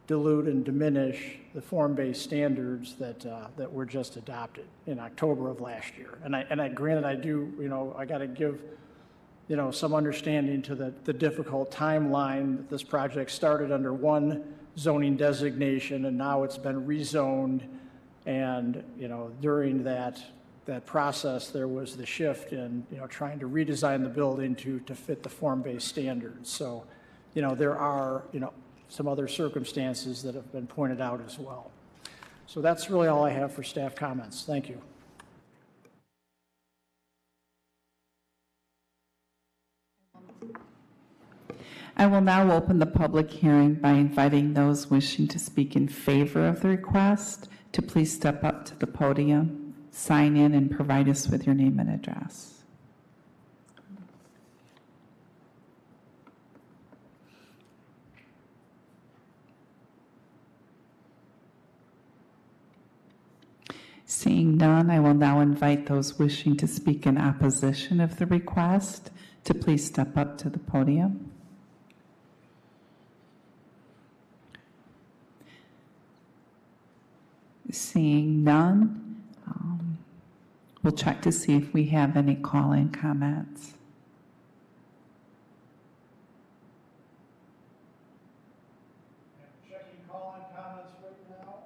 dilute and diminish the form-based standards that were just adopted in October of last year. And granted, I do, I got to give, some understanding to the difficult timeline that this project started under one zoning designation, and now it's been rezoned. And, during that process, there was the shift in, trying to redesign the building to fit the form-based standards. So, there are, some other circumstances that have been pointed out as well. So that's really all I have for staff comments. Thank you. I will now open the public hearing by inviting those wishing to speak in favor of the request to please step up to the podium, sign in, and provide us with your name and address. Seeing none, I will now invite those wishing to speak in opposition of the request to please step up to the podium. Seeing none, we'll check to see if we have any call-in comments. Checking call-in comments right now.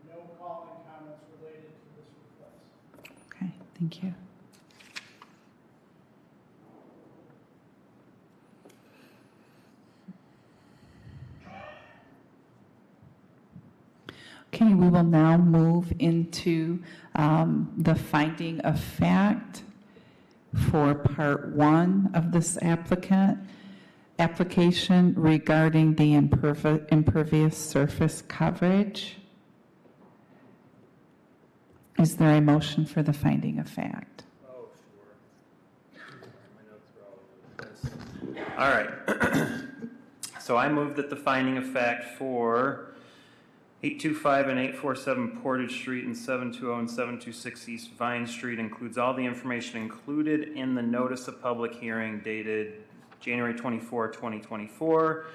No call-in comments related to this request. Okay, thank you. Okay, we will now move into the finding of fact for part 1 of this application regarding the impervious surface coverage. Is there a motion for the finding of fact? Oh, sure. My notes are all over the place. All right. So I move that the finding of fact for 825 and 847 Portage Street and 720 and 726 East Vine Street includes all the information included in the notice of public hearing dated January 24, 2024.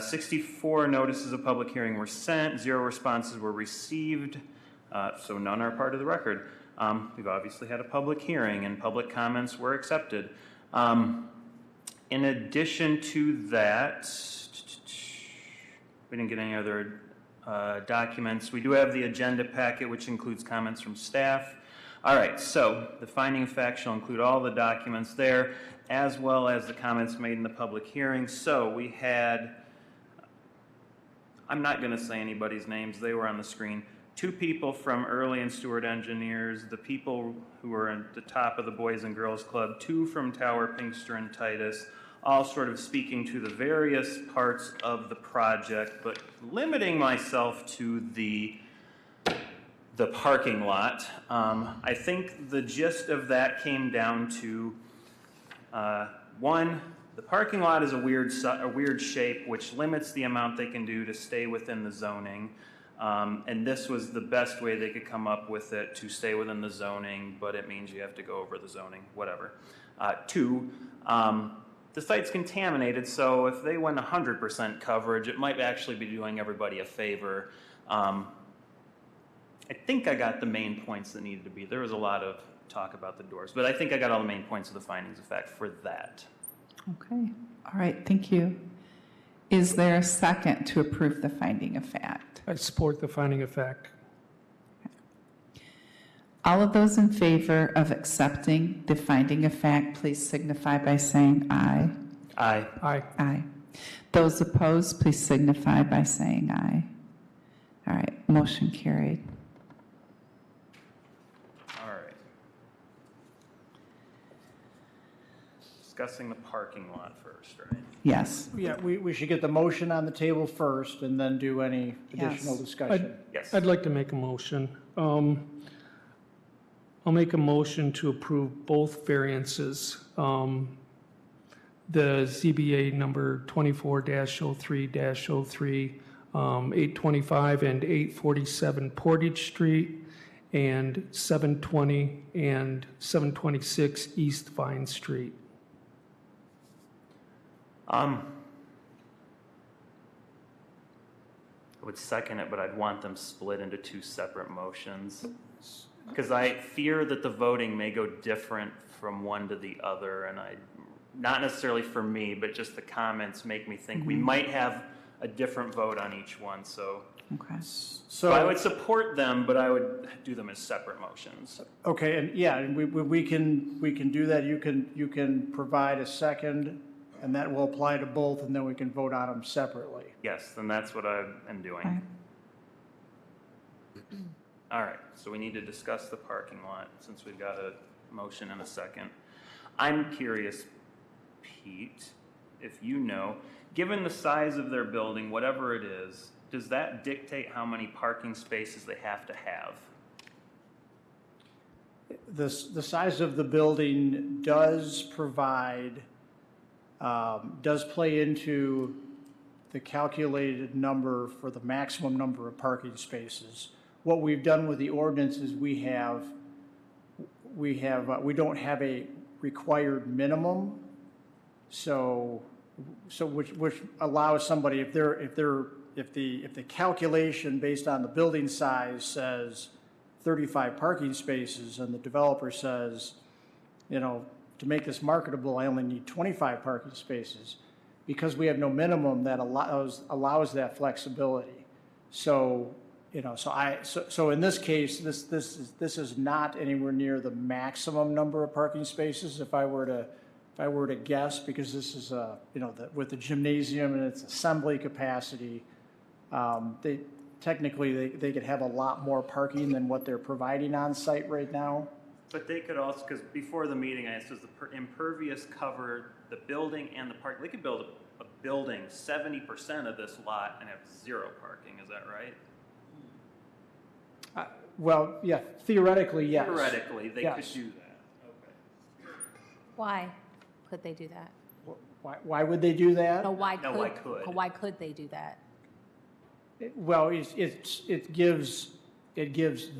64 notices of public hearing were sent, 0 responses were received, so none are part of the record. We've obviously had a public hearing and public comments were accepted. In addition to that, we didn't get any other documents. We do have the agenda packet, which includes comments from staff. All right, so the finding of fact shall include all the documents there, as well as the comments made in the public hearing. So we had, I'm not going to say anybody's names, they were on the screen. 2 people from Early and Stewart Engineers, the people who were at the top of the Boys and Girls Club, 2 from Tower, Pinkster, and Titus, all sort of speaking to the various parts of the project, but limiting myself to the parking lot. I think the gist of that came down to, 1, the parking lot is a weird shape, which limits the amount they can do to stay within the zoning. And this was the best way they could come up with it to stay within the zoning, but it means you have to go over the zoning, whatever. 2, the site's contaminated, so if they went 100% coverage, it might actually be doing everybody a favor. I think I got the main points that needed to be. There was a lot of talk about the doors, but I think I got all the main points of the findings of fact for that. Okay, all right, thank you. Is there a second to approve the finding of fact? I support the finding of fact. All of those in favor of accepting the finding of fact, please signify by saying aye. Aye. Aye. Aye. Those opposed, please signify by saying aye. All right, motion carried. All right. Discussing the parking lot first, right? Yes. Yeah, we should get the motion on the table first and then do any additional Yes. discussion. Yes. I'd like to make a motion. I'll make a motion to approve both variances. The ZBA number 24-03-03, 825 and 847 Portage Street, and 720 and 726 East Vine Street. I would second it, but I'd want them split into 2 separate motions. Because I fear that the voting may go different from one to the other, and not necessarily for me, but just the comments make me think we might have a different vote on each one, so. Okay. So I would support them, but I would do them as separate motions. Okay, and yeah, and we can do that. You can provide a second, and that will apply to both, and then we can vote on them separately. Yes, then that's what I am doing. Okay. All right, so we need to discuss the parking lot since we've got a motion and a second. I'm curious, Pete, if you know, given the size of their building, whatever it is, does that dictate how many parking spaces they have to have? The size of the building does provide, does play into the calculated number for the maximum number of parking spaces. What we've done with the ordinance is we don't have a required minimum, so which allows somebody, if the calculation based on the building size says 35 parking spaces and the developer says, you know, to make this marketable, I only need 25 parking spaces, because we have no minimum, that allows that flexibility. So, you know, so in this case, this is not anywhere near the maximum number of parking spaces. If I were to guess, because this is with the gymnasium and its assembly capacity, they could have a lot more parking than what they're providing on site right now. But they could also, because before the meeting, I asked, does the impervious cover the building and the park? They could build a building 70% of this lot and have zero parking. Is that right? Well, yeah, theoretically, yes. Theoretically, they Yes. could do that. Okay. Why could they do that? Why would they do that? No, why No, could? why could? Why could they do that? Well, it gives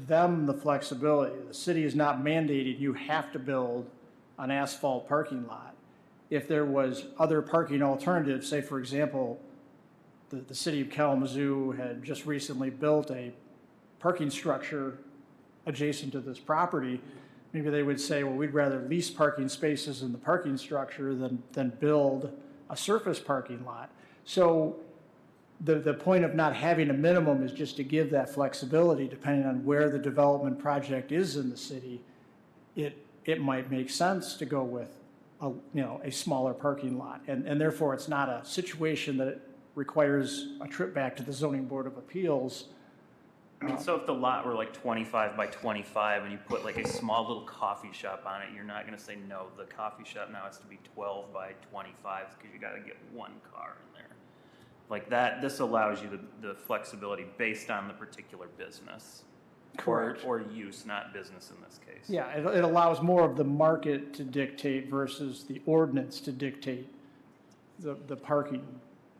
them the flexibility. The city is not mandated you have to build an asphalt parking lot. If there was other parking alternatives, say for example, the city of Kalamazoo had just recently built a parking structure adjacent to this property, maybe they would say, well, we'd rather lease parking spaces in the parking structure than build a surface parking lot. So the point of not having a minimum is just to give that flexibility depending on where the development project is in the city. It might make sense to go with a smaller parking lot, and therefore it's not a situation that requires a trip back to the Zoning Board of Appeals. I mean, so if the lot were like 25 by 25 and you put like a small little coffee shop on it, you're not going to say, no, the coffee shop now has to be 12 by 25 because you got to get one car in there. Like that, this allows you the flexibility based on the particular business. Correct. Or use, not business in this case. Yeah, it allows more of the market to dictate versus the ordinance to dictate the parking.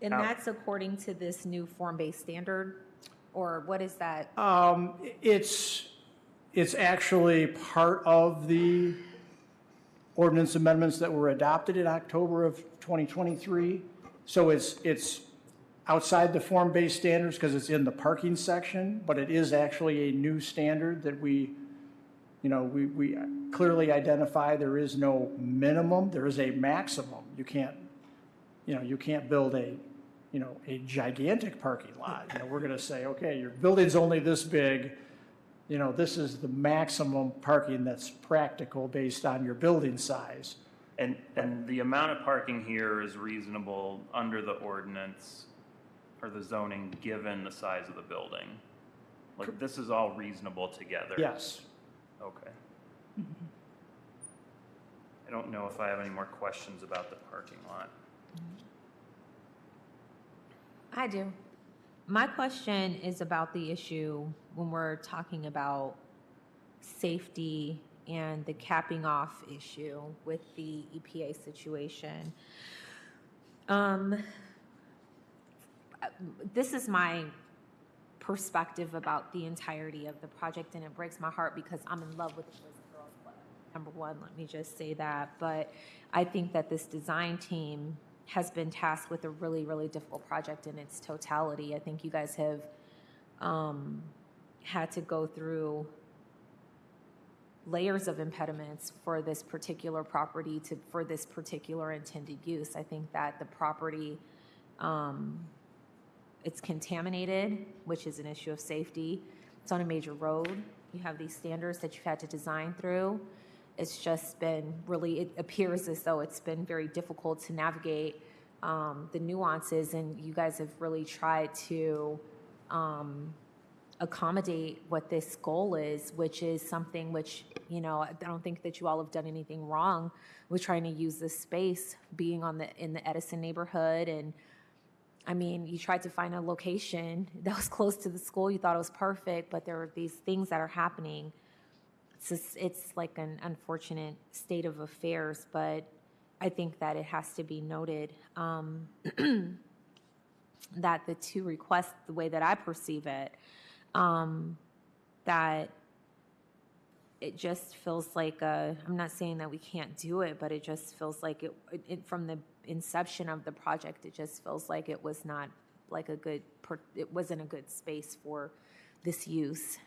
And that's according to this new form-based standard, or what is that? It's actually part of the ordinance amendments that were adopted in October of 2023. So it's outside the form-based standards because it's in the parking section, but it is actually a new standard that we clearly identify. There is no minimum, there is a maximum. You can't build a gigantic parking lot. We're going to say, okay, your building's only this big. This is the maximum parking that's practical based on your building size. And the amount of parking here is reasonable under the ordinance or the zoning, given the size of the building. Like, this is all reasonable together. Yes. Okay. I don't know if I have any more questions about the parking lot. I do. My question is about the issue when we're talking about safety and the capping off issue with the EPA situation. This is my perspective about the entirety of the project, and it breaks my heart because I'm in love with the Boys and Girls Club. Number one, let me just say that. But I think that this design team has been tasked with a really, really difficult project in its totality. I think you guys have had to go through layers of impediments for this particular property for this particular intended use. I think that the property, it's contaminated, which is an issue of safety. It's on a major road. You have these standards that you've had to design through. It's just been really, it appears as though it's been very difficult to navigate the nuances, and you guys have really tried to accommodate what this goal is, which is something which, you know, I don't think that you all have done anything wrong with trying to use this space, being in the Edison neighborhood. And I mean, you tried to find a location that was close to the school. You thought it was perfect, but there were these things that are happening. It's like an unfortunate state of affairs, but I think that it has to be noted that the two requests, the way that I perceive it, that it just feels like I'm not saying that we can't do it, but it just feels like it from the inception of the project, it just feels like it was not like it wasn't a good space for this use.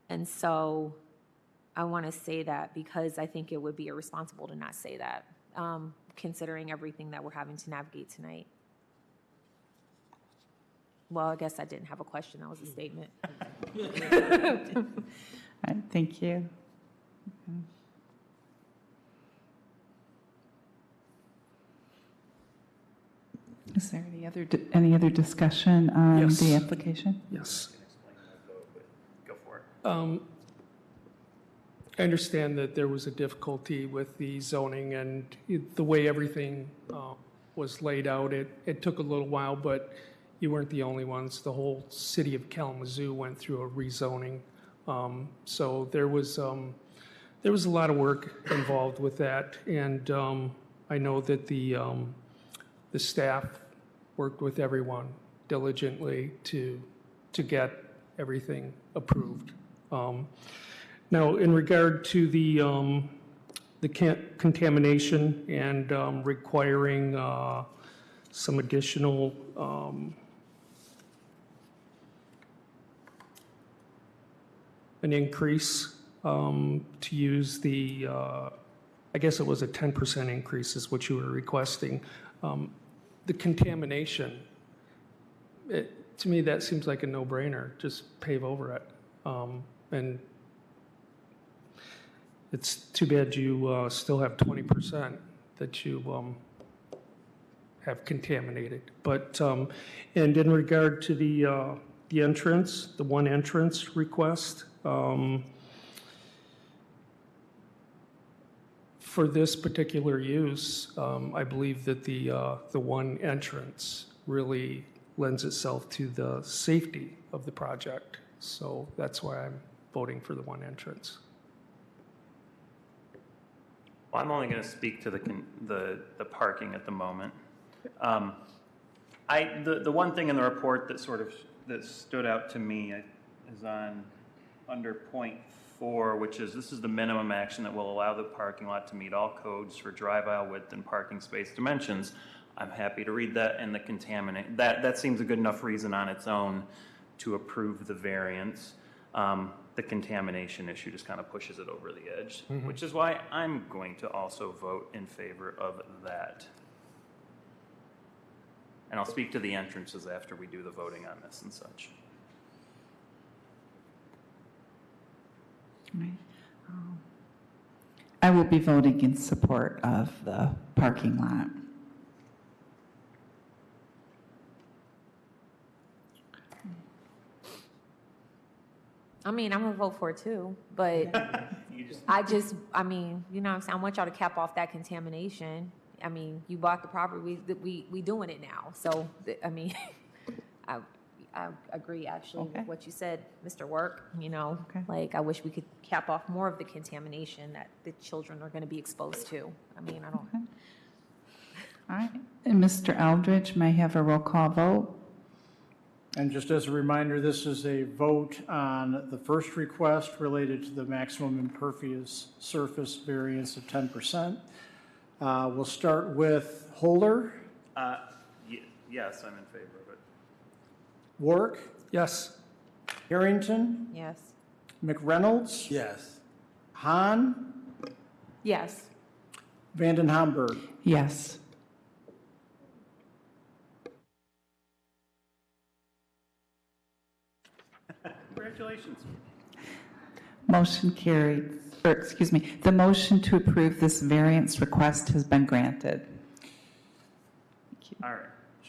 And so I want to say that because I think it would be irresponsible to not say that, considering everything that we're having to navigate tonight. Well, I guess I didn't have a question. That was a statement. All right, thank you. Is there any other discussion on Yes. the application? Yes. Go for it. I understand that there was a difficulty with the zoning and the way everything was laid out. It took a little while, but you weren't the only ones. The whole city of Kalamazoo went through a rezoning. So there was a lot of work involved with that. And I know that the staff worked with everyone diligently to get everything approved. Now, in regard to the contamination and requiring some additional an increase to use the, I guess it was a 10% increase is what you were requesting. The contamination, to me, that seems like a no-brainer. Just pave over it. And it's too bad you still have 20% that you have contaminated. But, and in regard to the entrance, the one entrance request, for this particular use, I believe that the one entrance really lends itself to the safety of the project. So that's why I'm voting for the one entrance. Well, I'm only going to speak to the parking at the moment. The one thing in the report that stood out to me is under point 4, which is this is the minimum action that will allow the parking lot to meet all codes for drive aisle width and parking space dimensions. I'm happy to read that and the contaminant. That seems a good enough reason on its own to approve the variance. The contamination issue just kind of pushes it over the edge, which is why I'm going to also vote in favor of that. And I'll speak to the entrances after we do the voting on this and such. Right. I will be voting in support of the parking lot. I mean, I'm gonna vote for it too, but I mean, you know what I'm saying? I want y'all to cap off that contamination. I mean, you bought the property, we doing it now. So, I mean, I agree actually with what you said, Mr. Work, you know, like I wish we could cap off more of the contamination that the children are gonna be exposed to. I mean, I don't. All right, and Mr. Eldridge may have a roll call vote. And just as a reminder, this is a vote on the first request related to the maximum impervious surface variance of 10%. We'll start with Holder. Yes, I'm in favor of it. Warwick. Yes. Harrington. Yes. McReynolds. Yes. Hahn. Yes. Vanden Hamburg. Yes. Congratulations. Motion carried, or excuse me, the motion to approve this variance request has been granted. All right.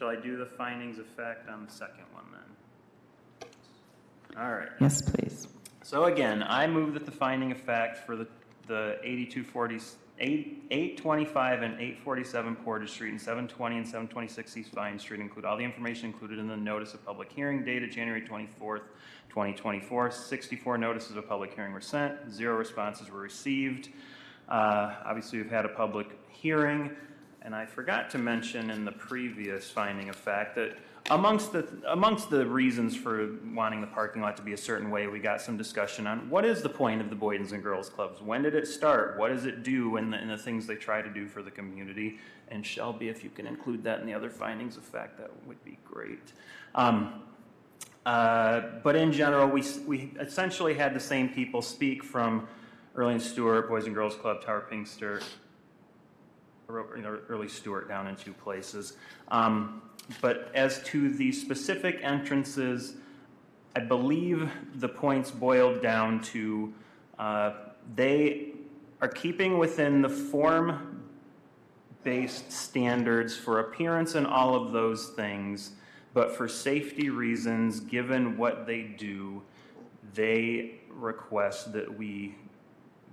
Shall I do the findings of fact on the second one then? All right. Yes, please. So again, I move that the finding of fact for the 825 and 847 Portage Street and 720 and 726 East Vine Street include all the information included in the notice of public hearing dated January 24th, 2024. 64 notices of public hearing were sent, 0 responses were received. Obviously, we've had a public hearing, and I forgot to mention in the previous finding of fact that amongst the reasons for wanting the parking lot to be a certain way, we got some discussion on what is the point of the Boys and Girls Clubs? When did it start? What does it do? And the things they try to do for the community. And Shelby, if you can include that in the other findings of fact, that would be great. But in general, we essentially had the same people speak from Early and Stewart, Boys and Girls Club, Tower Pinkster, Early Stewart down in 2 places. But as to the specific entrances, I believe the points boiled down to they are keeping within the form-based standards for appearance and all of those things, but for safety reasons, given what they do, they request that we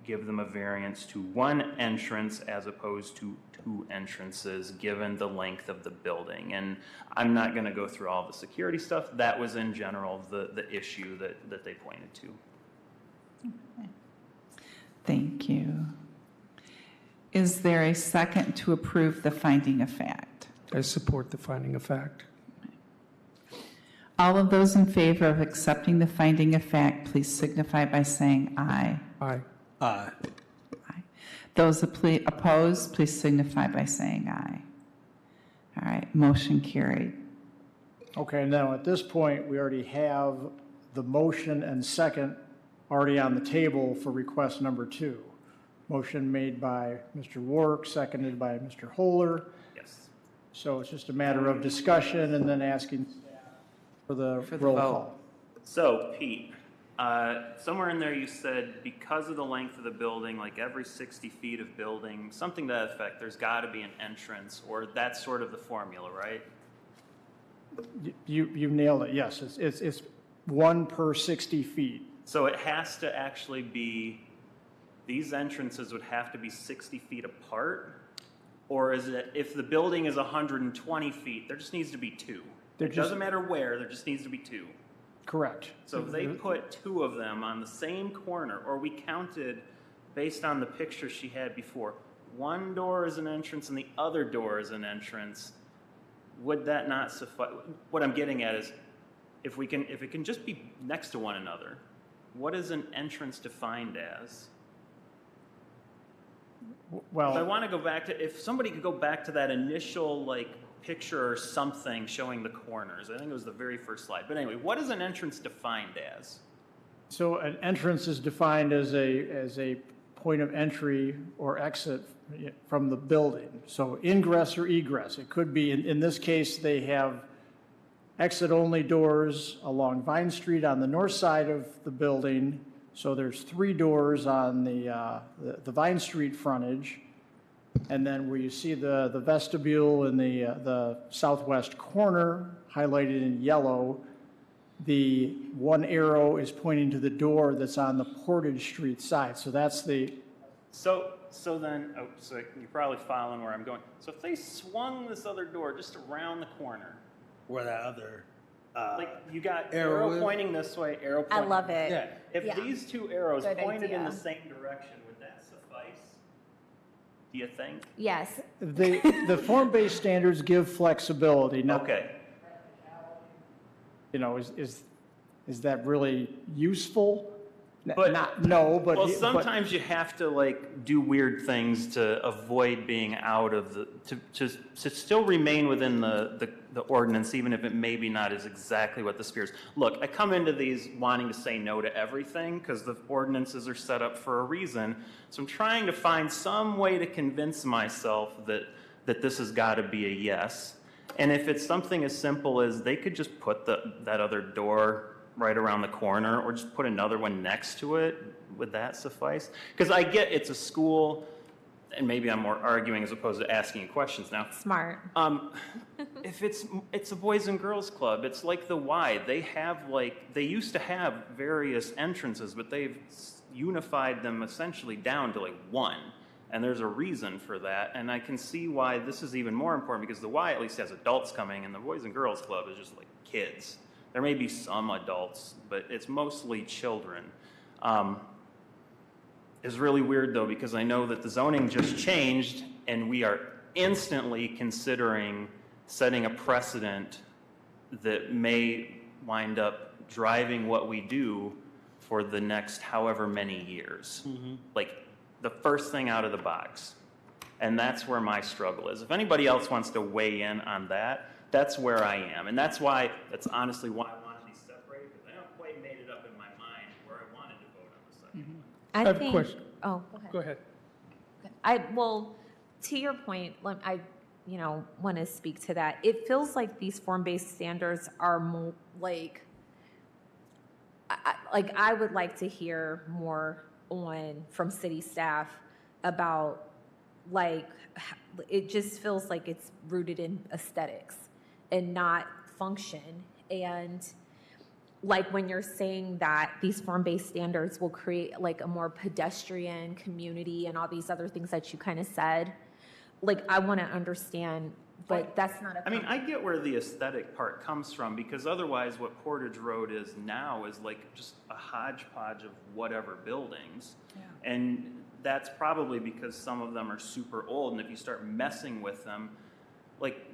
give them a variance to 1 entrance as opposed to 2 entrances, given the length of the building. And I'm not going to go through all the security stuff. That was in general the issue that they pointed to. Okay. Thank you. Is there a second to approve the finding of fact? I support the finding of fact. All of those in favor of accepting the finding of fact, please signify by saying aye. Aye. Aye. Aye. Those opposed, please signify by saying aye. All right, motion carried. Okay, now at this point, we already have the motion and second already on the table for request number 2. Motion made by Mr. Wark, seconded by Mr. Holer. Yes. So it's just a matter of discussion and then asking for the roll call. So, Pete, somewhere in there you said because of the length of the building, like every 60 feet of building, something to that effect, there's got to be an entrance, or that's sort of the formula, right? You nailed it, yes. It's 1 per 60 feet. So it has to actually be, these entrances would have to be 60 feet apart? Or is it, if the building is 120 feet, there just needs to be 2? It doesn't matter where, there just needs to be 2. Correct. So if they put 2 of them on the same corner, or we counted based on the picture she had before, one door is an entrance and the other door is an entrance, would that not suffice? What I'm getting at is, if it can just be next to one another, what is an entrance defined as? Well, If I want to go back to, if somebody could go back to that initial picture or something showing the corners, I think it was the very first slide. But anyway, what is an entrance defined as? so an entrance is defined as a point of entry or exit from the building. So ingress or egress. It could be, in this case, they have exit-only doors along Vine Street on the north side of the building. So there's 3 doors on the Vine Street frontage. And then where you see the vestibule in the southwest corner, highlighted in yellow, the one arrow is pointing to the door that's on the Portage Street side. So that's the... So then, so you're probably following where I'm going. So if they swung this other door just around the corner, Where that other you got arrow arrow is? pointing this way, arrow I pointing. love it. Yeah. If Yeah. these 2 arrows Good pointed in idea. the same direction, would that suffice? Do you think? Yes. The form-based standards give flexibility. Now, Okay. is that really useful? But- No, but... Well, sometimes you have to do weird things to avoid being out of to still remain within the ordinance, even if it maybe not is exactly what the spirit is. Look, I come into these wanting to say no to everything because the ordinances are set up for a reason. So I'm trying to find some way to convince myself that this has got to be a yes. And if it's something as simple as they could just put that other door right around the corner, or just put another one next to it, would that suffice? Because I get it's a school, and maybe I'm more arguing as opposed to asking you questions now. Smart. if it's a Boys and Girls Club, it's like the Y. They have they used to have various entrances, but they've unified them essentially down to one. And there's a reason for that. And I can see why this is even more important, because the Y at least has adults coming, and the Boys and Girls Club is just kids. There may be some adults, but it's mostly children. It's really weird though, because I know that the zoning just changed, and we are instantly considering setting a precedent that may wind up driving what we do for the next however many years. The first thing out of the box. And that's where my struggle is. If anybody else wants to weigh in on that, that's where I am. And that's honestly why I wanted these separated, because I haven't quite made it up in my mind where I wanted to vote on the second one. I have a question. Oh, go ahead. Go ahead. Well, to your point, I want to speak to that. It feels like these form-based standards are more I would like to hear more from city staff about it just feels like it's rooted in aesthetics and not function. And when you're saying that these form-based standards will create a more pedestrian community and all these other things that you kind of said, I want to understand, but that's not I mean, I get where the aesthetic part comes from, because otherwise what Portage Road is now is just a hodgepodge of whatever buildings. Yeah. And that's probably because some of them are super old, and if you start messing with them,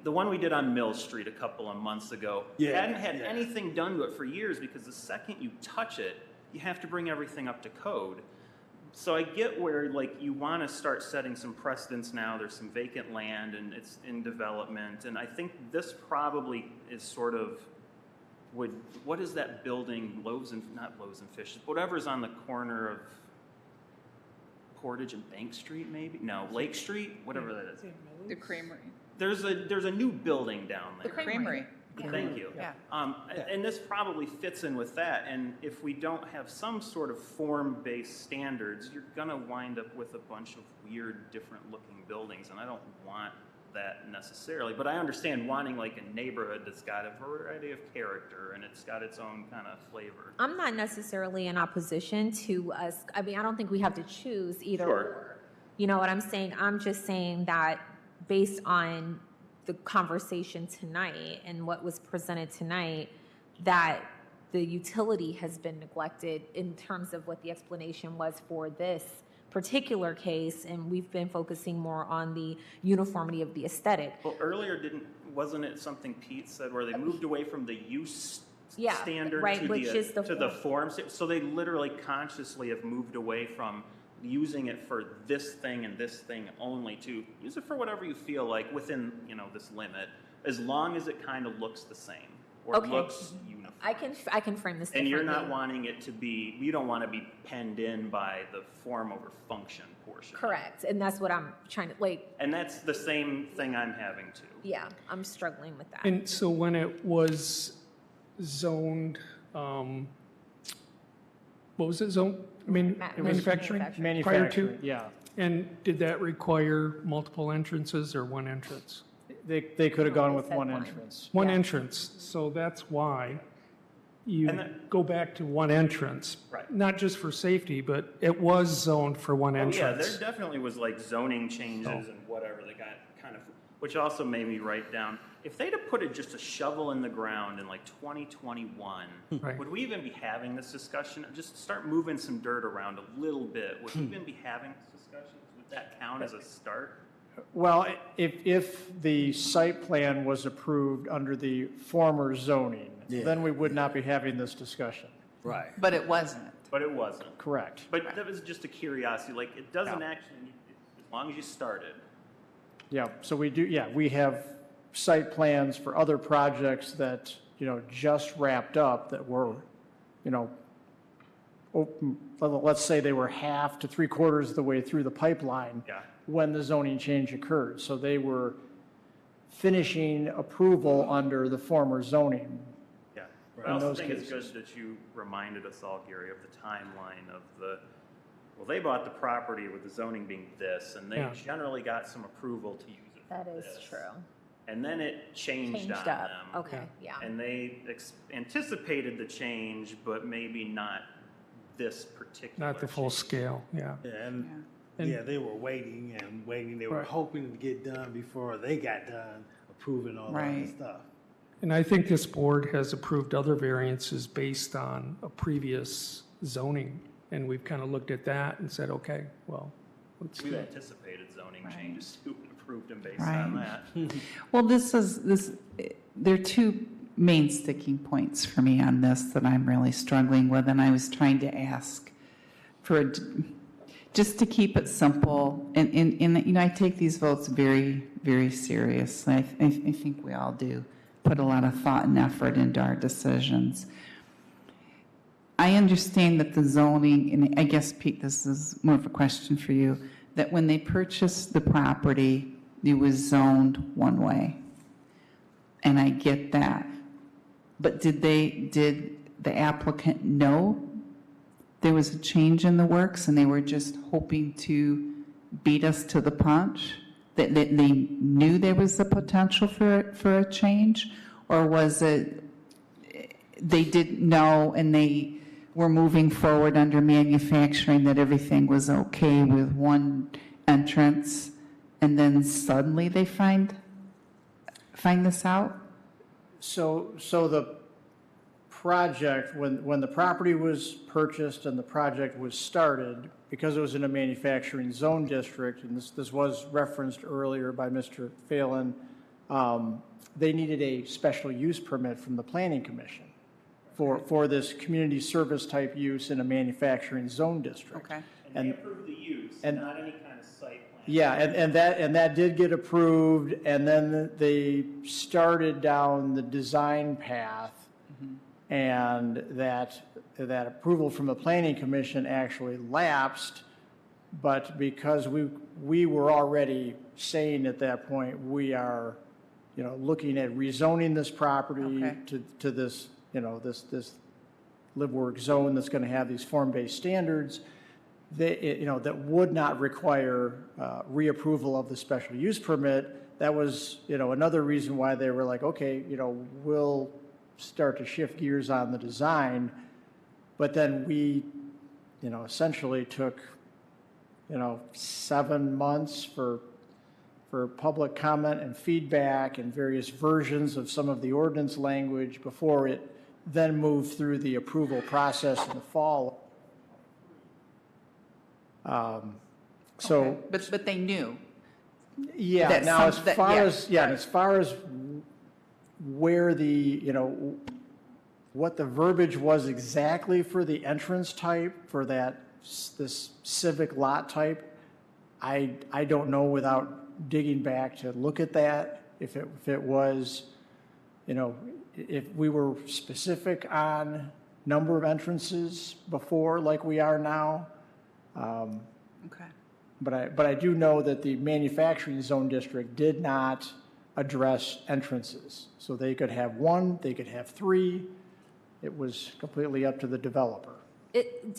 the one we did on Mill Street a couple of months ago, hadn't had anything done to it for years, because the second you touch it, you have to bring everything up to code. So I get where you want to start setting some precedents now. There's some vacant land and it's in development, and I think this probably is sort of what is that building? Not Loaves and Fishes, whatever's on the corner of Portage and Bank Street, maybe? No, Lake Street, whatever that is. The Creamery. There's a new building down there. The Creamery. Thank you. Yeah. And this probably fits in with that. And if we don't have some sort of form-based standards, you're going to wind up with a bunch of weird, different-looking buildings. And I don't want that necessarily. But I understand wanting a neighborhood that's got a variety of character and it's got its own kind of flavor. I'm not necessarily in opposition to us. I mean, I don't think we have to choose either or. You know what I'm saying? I'm just saying that based on the conversation tonight and what was presented tonight, that the utility has been neglected in terms of what the explanation was for this particular case, and we've been focusing more on the uniformity of the aesthetic. Well, earlier wasn't it something Pete said where they moved away from the use standard to the form? So they literally consciously have moved away from using it for this thing and this thing only, to use it for whatever you feel like within this limit, as long as it kind of looks the same or looks uniform. I can frame this. And you're not wanting it to be. You don't want to be penned in by the form over function portion. Correct, and that's what I'm trying to And that's the same thing I'm having too. Yeah, I'm struggling with that. And so when it was zoned, what was it zoned? Manufacturing? Prior to? Yeah. And did that require multiple entrances or one entrance? They could have gone with one entrance. One entrance, so that's why you go back to one entrance. Right. Not just for safety, but it was zoned for one entrance. Yeah, there definitely was zoning changes and whatever. They got kind of, which also made me write down, if they'd have put just a shovel in the ground in 2021, Right. would we even be having this discussion? Just start moving some dirt around a little bit. Would we even be having this discussion? Would that count as a start? Well, if the site plan was approved under the former zoning, then we would not be having this discussion. Right. But it wasn't. But it wasn't. Correct. But that was just a curiosity. It doesn't actually, as long as you started. Yeah, so we have site plans for other projects that, just wrapped up that were, open, let's say they were half to 3/4 of the way through the pipeline when the zoning change occurred. So they were finishing approval under the former zoning. Yeah. I also think it's good that you reminded us all, Gary, of the timeline of they bought the property with the zoning being this, and they generally got some approval to use it. That is true. and then it changed on Changed them. up, okay, yeah. And they anticipated the change, but maybe not this particular. Not the full change. scale, yeah. Yeah, and, And- yeah, they were waiting and waiting. They were Right. hoping to get done before they got done approving all that Right. stuff. And I think this board has approved other variances based on a previous zoning, and we've kind of looked at that and said, okay, well, let's do We've it. anticipated zoning Right. changes too, and approved them based on Right. that. Well, there are two main sticking points for me on this that I'm really struggling with, and I was trying to ask for, just to keep it simple, and, I take these votes very, very seriously. I think we all do put a lot of thought and effort into our decisions. I understand that the zoning, and I guess, Pete, this is more of a question for you, that when they purchased the property, it was zoned one way. And I get that. But did the applicant know there was a change in the works and they were just hoping to beat us to the punch? That they knew there was the potential for a change? Or was it they didn't know and they were moving forward under manufacturing that everything was okay with one entrance, and then suddenly they find this out? So the project, when the property was purchased and the project was started, because it was in a manufacturing zone district, and this was referenced earlier by Mr. Phelan, they needed a special use permit from the Planning Commission for this community service type use in a manufacturing zone district. Okay. And they approved the use, not any kind of site plan. Yeah, and that did get approved, and then they started down the design path, and that approval from the Planning Commission actually lapsed, but because we were already saying at that point, we are, looking at rezoning this property Okay. to this, this live work zone that's going to have these form-based standards, that would not require reapproval of the special use permit. That was, another reason why they were like, okay, we'll start to shift gears on the design. But then we, essentially took, 7 months for public comment and feedback and various versions of some of the ordinance language before it then moved through the approval process in the fall. Okay. But they knew. Yeah, That now some- as that- far yeah, as, right. as far as where the, what the verbiage was exactly for the entrance type, for this civic lot type, I don't know without digging back to look at that, if it was, if we were specific on number of entrances before like we are now. Okay. But I do know that the manufacturing zone district did not address entrances. So they could have one, they could have three. It was completely up to the developer.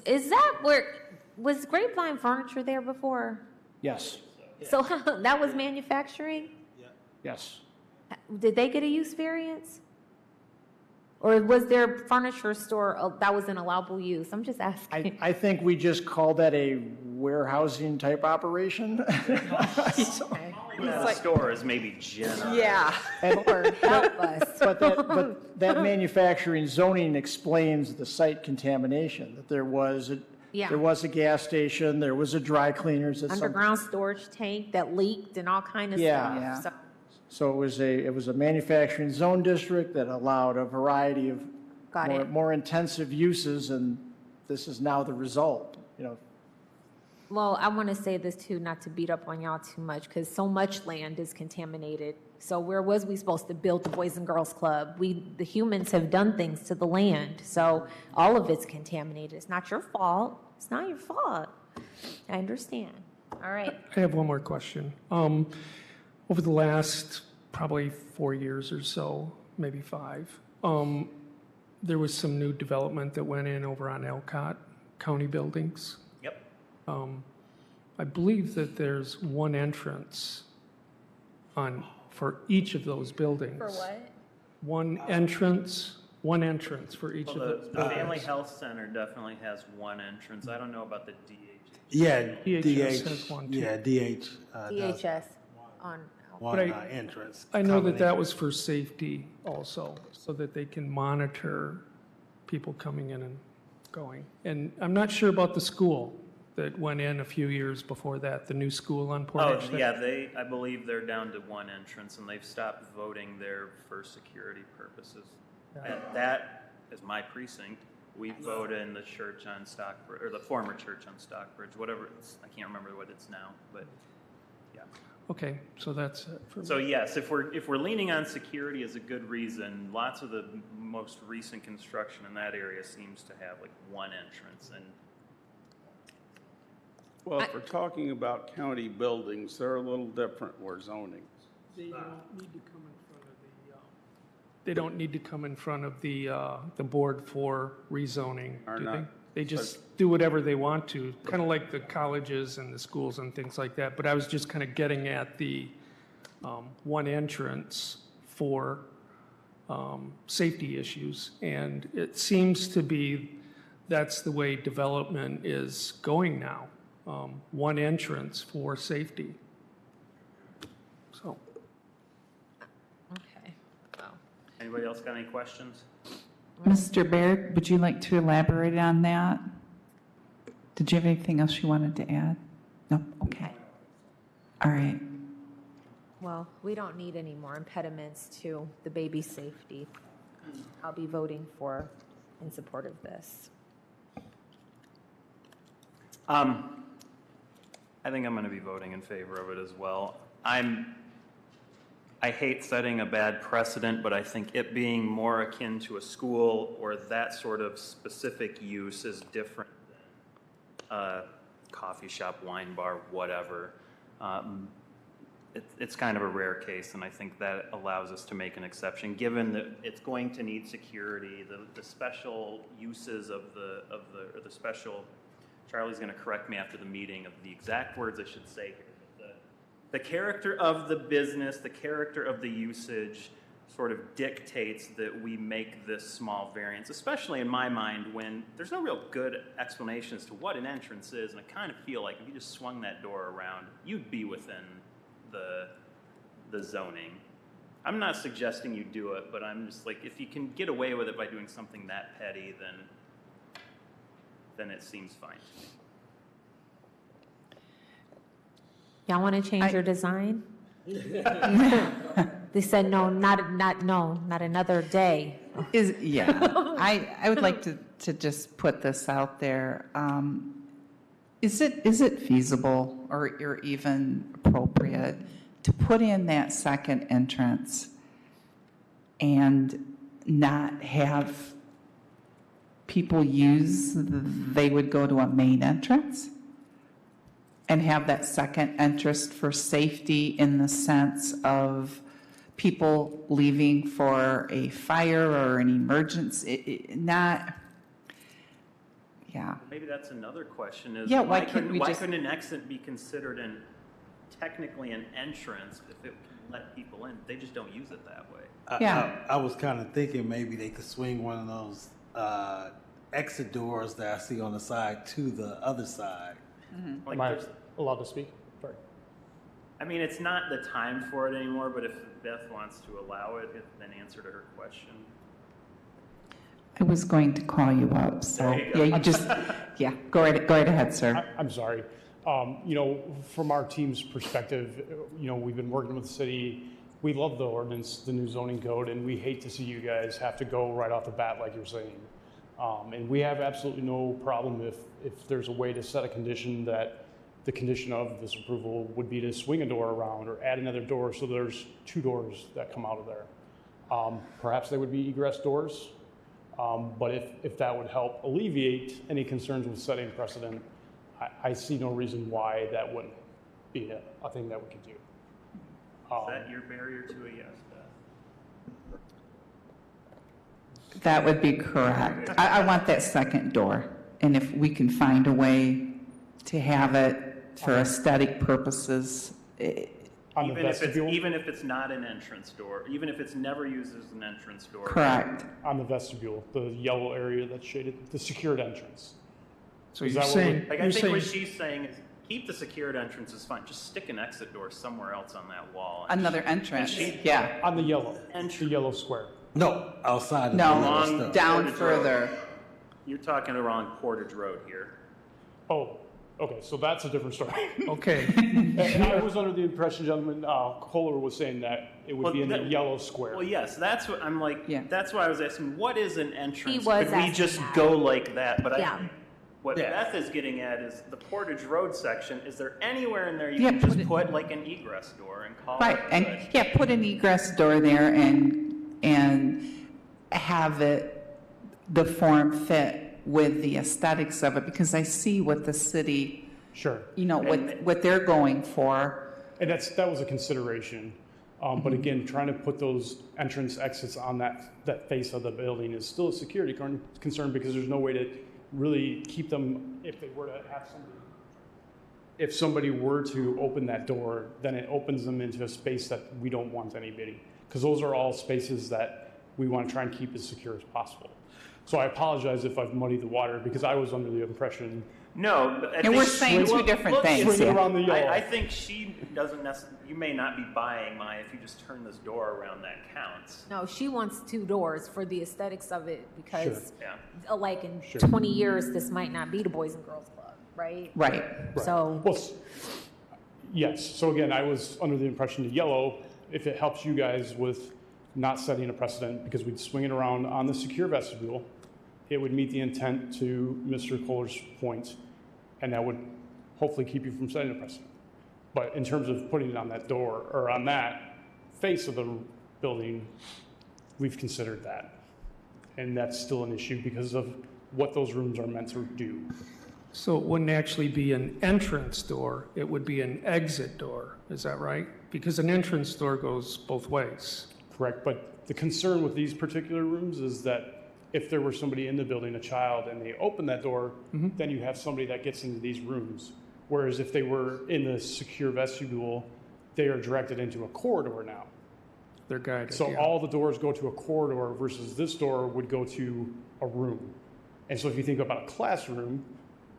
Is that was Grapevine Furniture there before? Yes, So that was manufacturing? yes. Did they get a use variance? Or was their furniture store, that was an allowable use? I'm just asking. I think we just call that a warehousing type operation. The store is maybe general. Yeah. Lord, help us. But that manufacturing zoning explains the site contamination, that there was Yeah. a gas station, there was a dry cleaners. At some- Underground storage tank that leaked and all kind of Yeah. stuff. Yeah. So- So it was a manufacturing zone district that allowed a variety of Got it. more intensive uses, and this is now the result, Well, I want to say this too, not to beat up on y'all too much, because so much land is contaminated. So where was we supposed to build the Boys and Girls Club? The humans have done things to the land, so all of it's contaminated. It's not your fault. It's not your fault. I understand. All right. I have one more question. Over the last probably 4 years or so, maybe 5, there was some new development that went in over on Elcott County buildings. Yep. I believe that there's one entrance on for each of those buildings. For what? One entrance for each Well, of those the Family buildings. Health Center definitely has one entrance. I don't know about the DH. Yeah, DHS DH, has one, too. yeah, DH. does DHS on. One But I- entrance. I know that that combination. was for safety also, so that they can monitor people coming in and going. And I'm not sure about the school that went in a few years before that, the new school on Oh, Portage. that- yeah, I believe they're down to one entrance, and they've stopped voting there for security purposes. And that is my precinct. We vote in the church on Stockbridge, or the former church on Stockbridge, whatever it's, I can't remember what it's now, but, yeah. Okay, so that's it for me. So yes, if we're leaning on security as a good reason, lots of the most recent construction in that area seems to have like one entrance, and Well, if we're talking about county buildings, they're a little different where zoning. They don't need to come in front of the, they don't need to come in front of the board for rezoning, Or do they? not. They just do whatever they want to, kind of like the colleges and the schools and things like that. But I was just kind of getting at the one entrance for safety issues. And it seems to be that's the way development is going now. One entrance for safety. So. Okay. Well, anybody else got any questions? Mr. Baird, would you like to elaborate on that? Did you have anything else you wanted to add? No? Okay. All right. well, we don't need any more impediments to the baby safety. I'll be voting for, in support of this. I think I'm going to be voting in favor of it as well. I hate setting a bad precedent, but I think it being more akin to a school or that sort of specific use is different than a coffee shop, wine bar, whatever. It's kind of a rare case, and I think that allows us to make an exception, given that it's going to need security, the special uses of the special. Charlie's going to correct me after the meeting of the exact words I should say here. The character of the business, the character of the usage sort of dictates that we make this small variance, especially in my mind when there's no real good explanation as to what an entrance is, and I kind of feel like if you just swung that door around, you'd be within the zoning. I'm not suggesting you do it, but I'm just like, if you can get away with it by doing something that petty, then it seems fine to me. Y'all want to change your design? They said, no, not another day. I would like to just put this out there. Is it feasible or even appropriate to put in that second entrance and not have people they would go to a main entrance and have that second entrance for safety in the sense of people leaving for a fire or an emergency, Maybe that's another question is, Yeah, why couldn't couldn't an exit be considered technically an entrance if it can let people in? They just don't use it that way. I was kind of thinking maybe they could swing one of those exit doors that I see on the side to the other side. Am I allowed to speak? Sorry. I mean, it's not the time for it anymore, but if Beth wants to allow it, then answer to her question. I was going to call you up, so, There you go. go right ahead, sir. I'm sorry. From our team's perspective, we've been working with the city. We love the ordinance, the new zoning code, and we hate to see you guys have to go right off the bat, like you're saying. And we have absolutely no problem if there's a way to set a condition that the condition of this approval would be to swing a door around or add another door so there's two doors that come out of there. Perhaps they would be egress doors, but if that would help alleviate any concerns with setting precedent, I see no reason why that wouldn't be a thing that we could do. Is that your barrier to a yes, Beth? That would be correct. I want that second door, and if we can find a way to have it for aesthetic purposes, On the Even if it's, vestibule? even if it's not an entrance door, even if it's never used as an entrance door. Correct. On the vestibule, the yellow area that's shaded, the secured entrance. So Is you're that what saying, Like, I you're think what saying, she's saying is keep the secured entrance is fine. Just stick an exit door somewhere else on that wall. Another entrance, she- yeah. On the yellow, Entry. the yellow square. No, outside of No, the yellow Long stuff. down Portage Road. further. You're talking along Portage Road here. Oh, okay, so that's a different story. okay, And I was under the impression, gentleman, Kohler was saying that it would Well, be in the that- yellow square. Well, yes, that's what I'm like. Yeah. That's why I was asking, what is an entrance? was Could we asking just that. go like that? But Yeah. I think what Yeah. Beth is getting at is the Portage Road section. Is there anywhere in there you Yeah, can put just it- put like an egress door and call Right, it and, good? yeah, put an egress door there and have it, the form fit with the aesthetics of it, because I see what the city, Sure. you know, what they're going for. And that was a consideration. But again, trying to put those entrance exits on that face of the building is still a security concern because there's no way to really keep them if they were to have somebody. If somebody were to open that door, then it opens them into a space that we don't want anybody. Because those are all spaces that we want to try and keep as secure as possible. So I apologize if I've muddied the water because I was under the impression. No, but I And think we're saying two different things. Swing it around the yellow. I think she doesn't necessarily. You may not be buying my. If you just turn this door around, that counts. No, she wants two doors for the aesthetics of it because, Yeah. like in Sure. 20 years, this might not be the Boys and Girls Club, right? Right. So, Well, yes. So again, I was under the impression the yellow, if it helps you guys with not setting a precedent, because we'd swing it around on the secure vestibule, it would meet the intent to Mr. Kohler's point, and that would hopefully keep you from setting a precedent. But in terms of putting it on that door or on that face of the building, we've considered that. And that's still an issue because of what those rooms are meant to do. so it wouldn't actually be an entrance door, it would be an exit door, is that right? Because an entrance door goes both ways. Correct, but the concern with these particular rooms is that if there were somebody in the building, a child, and they open that door, then you have somebody that gets into these rooms. Whereas if they were in the secure vestibule, they are directed into a corridor now. They're guided, So yeah. all the doors go to a corridor versus this door would go to a room. And so if you think about a classroom,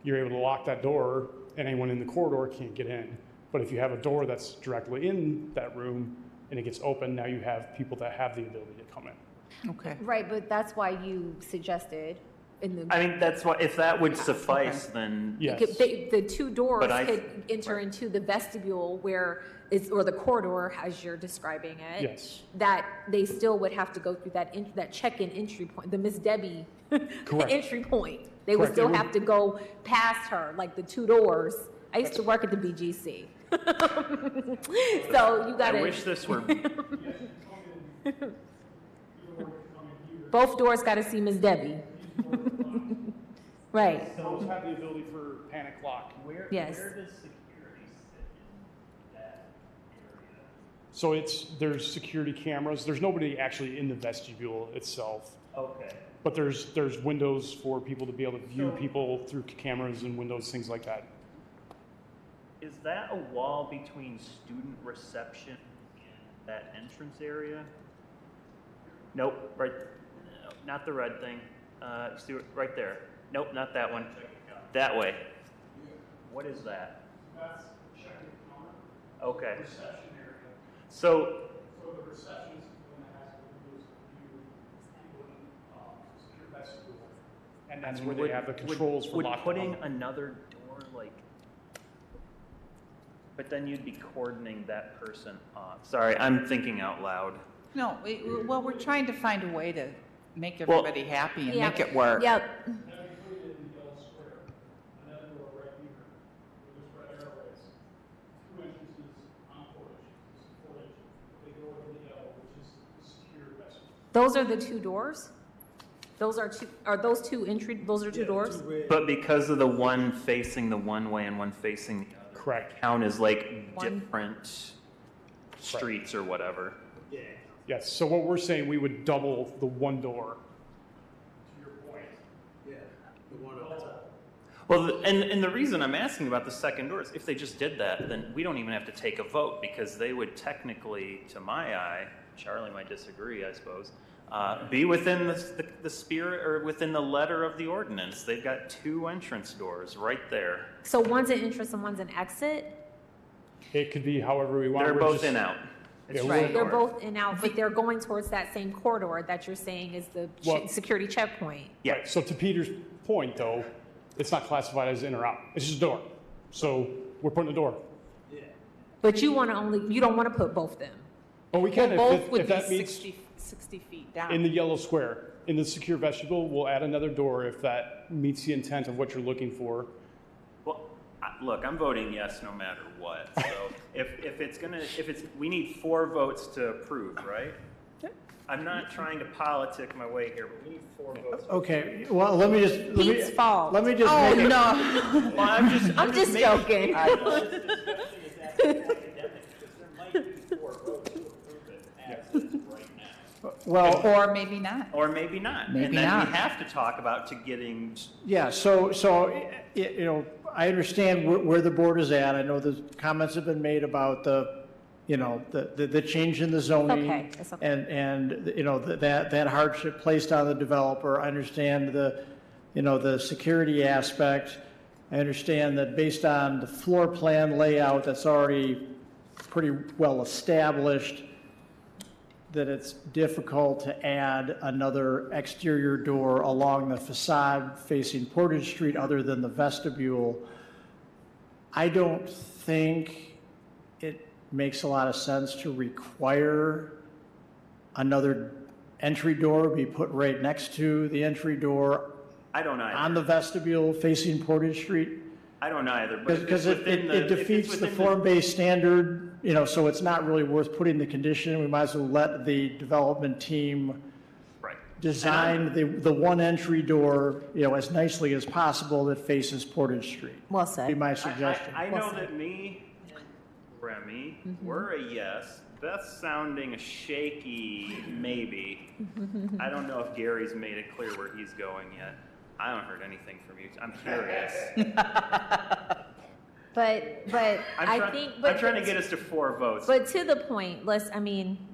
you're able to lock that door and anyone in the corridor can't get in. But if you have a door that's directly in that room and it gets open, now you have people that have the ability to come in. Okay. right, but that's why you suggested in the. I mean, that's what. If that would suffice, then Yes. The two doors But I- could enter into the vestibule where it's, or the corridor as you're describing it. Yes. That they still would have to go through that check-in entry point, the Miss Debbie Correct. entry point. They would Correct. still They would- have to go past her, like the two doors. I used to work at the BGC. So you I gotta. wish this were. Both doors gotta see Miss Debbie. Right. Those have the ability for panic lock. Yes. Where does security sit in that area? So there's security cameras. There's nobody actually in the vestibule itself. Okay. But there's windows for people to be able to view people through cameras and windows, things like that. Is that a wall between student reception and that entrance area? Nope, right, no, not the red thing. Stuart, right there. Nope, not that one. That way. What is that? That's check-in counter. Okay. Reception area. So, So the reception is the one that has the windows to view people in secure vestibule. And that's where they have the controls for would lockdown. putting another door like, but then you'd be cordoning that person off. Sorry, I'm thinking out loud. No, well, we're trying to find a way to make Well- everybody happy and Yeah. make it work. Yep. Those are the two doors? Those are those two doors? But because of the one facing the one way and one facing the other, Correct. count as like One. different streets or whatever. Yes, so what we're saying, we would double the one door. To your point. Yeah, the one up top. Well, and the reason I'm asking about the second door is if they just did that, then we don't even have to take a vote because they would technically, to my eye, Charlie might disagree, I suppose, be within the spirit or within the letter of the ordinance. They've got 2 entrance doors right there. So one's an entrance and one's an exit? It could be however we want. They're We're both just- in out. It's Yeah, just Right, a they're door. both in out, but they're going towards that same corridor that you're saying is the Well- security checkpoint. Yeah. Right, so to Peter's point, though, it's not classified as in or out. It's just a door. So we're putting a door. But you don't want to put both of them. But we can Both if would be that meets 60 feet down. in the yellow square. In the secure vestibule, we'll add another door if that meets the intent of what you're looking for. Well, look, I'm voting yes no matter what. So we need 4 votes to approve, right? I'm not trying to politic my way here, but we need 4 votes. Okay, well, let me just. Pete's fault. Let me just Oh, make it. no. Well, I'm just making- joking. This discussion is actually academic because there might be 4 votes to approve it as is right now. Well, Or maybe not. Or maybe not. Maybe and then not. we have to talk about to getting. yeah, so, you know, I understand where the board is at. I know the comments have been made about the, you know, the change in the zoning. Okay, it's okay. And, you know, that hardship placed on the developer. I understand the, you know, the security aspect. I understand that based on the floor plan layout that's already pretty well established, that it's difficult to add another exterior door along the facade facing Portage Street other than the vestibule. I don't think it makes a lot of sense to require another entry door be put right next to the entry door I don't either. on the vestibule facing Portage Street. I don't either. But Because it defeats the form-based standard, you know, so it's not really worth putting the condition. We might as well let the development team Right. design the one entry door, you know, as nicely as possible that faces Portage Street. Well Be said. my suggestion. I know that me and Remy were a yes. Beth's sounding a shaky maybe. I don't know if Gary's made it clear where he's going yet. I haven't heard anything from you. I'm curious. But I'm trying to get us to 4 votes. But to the point,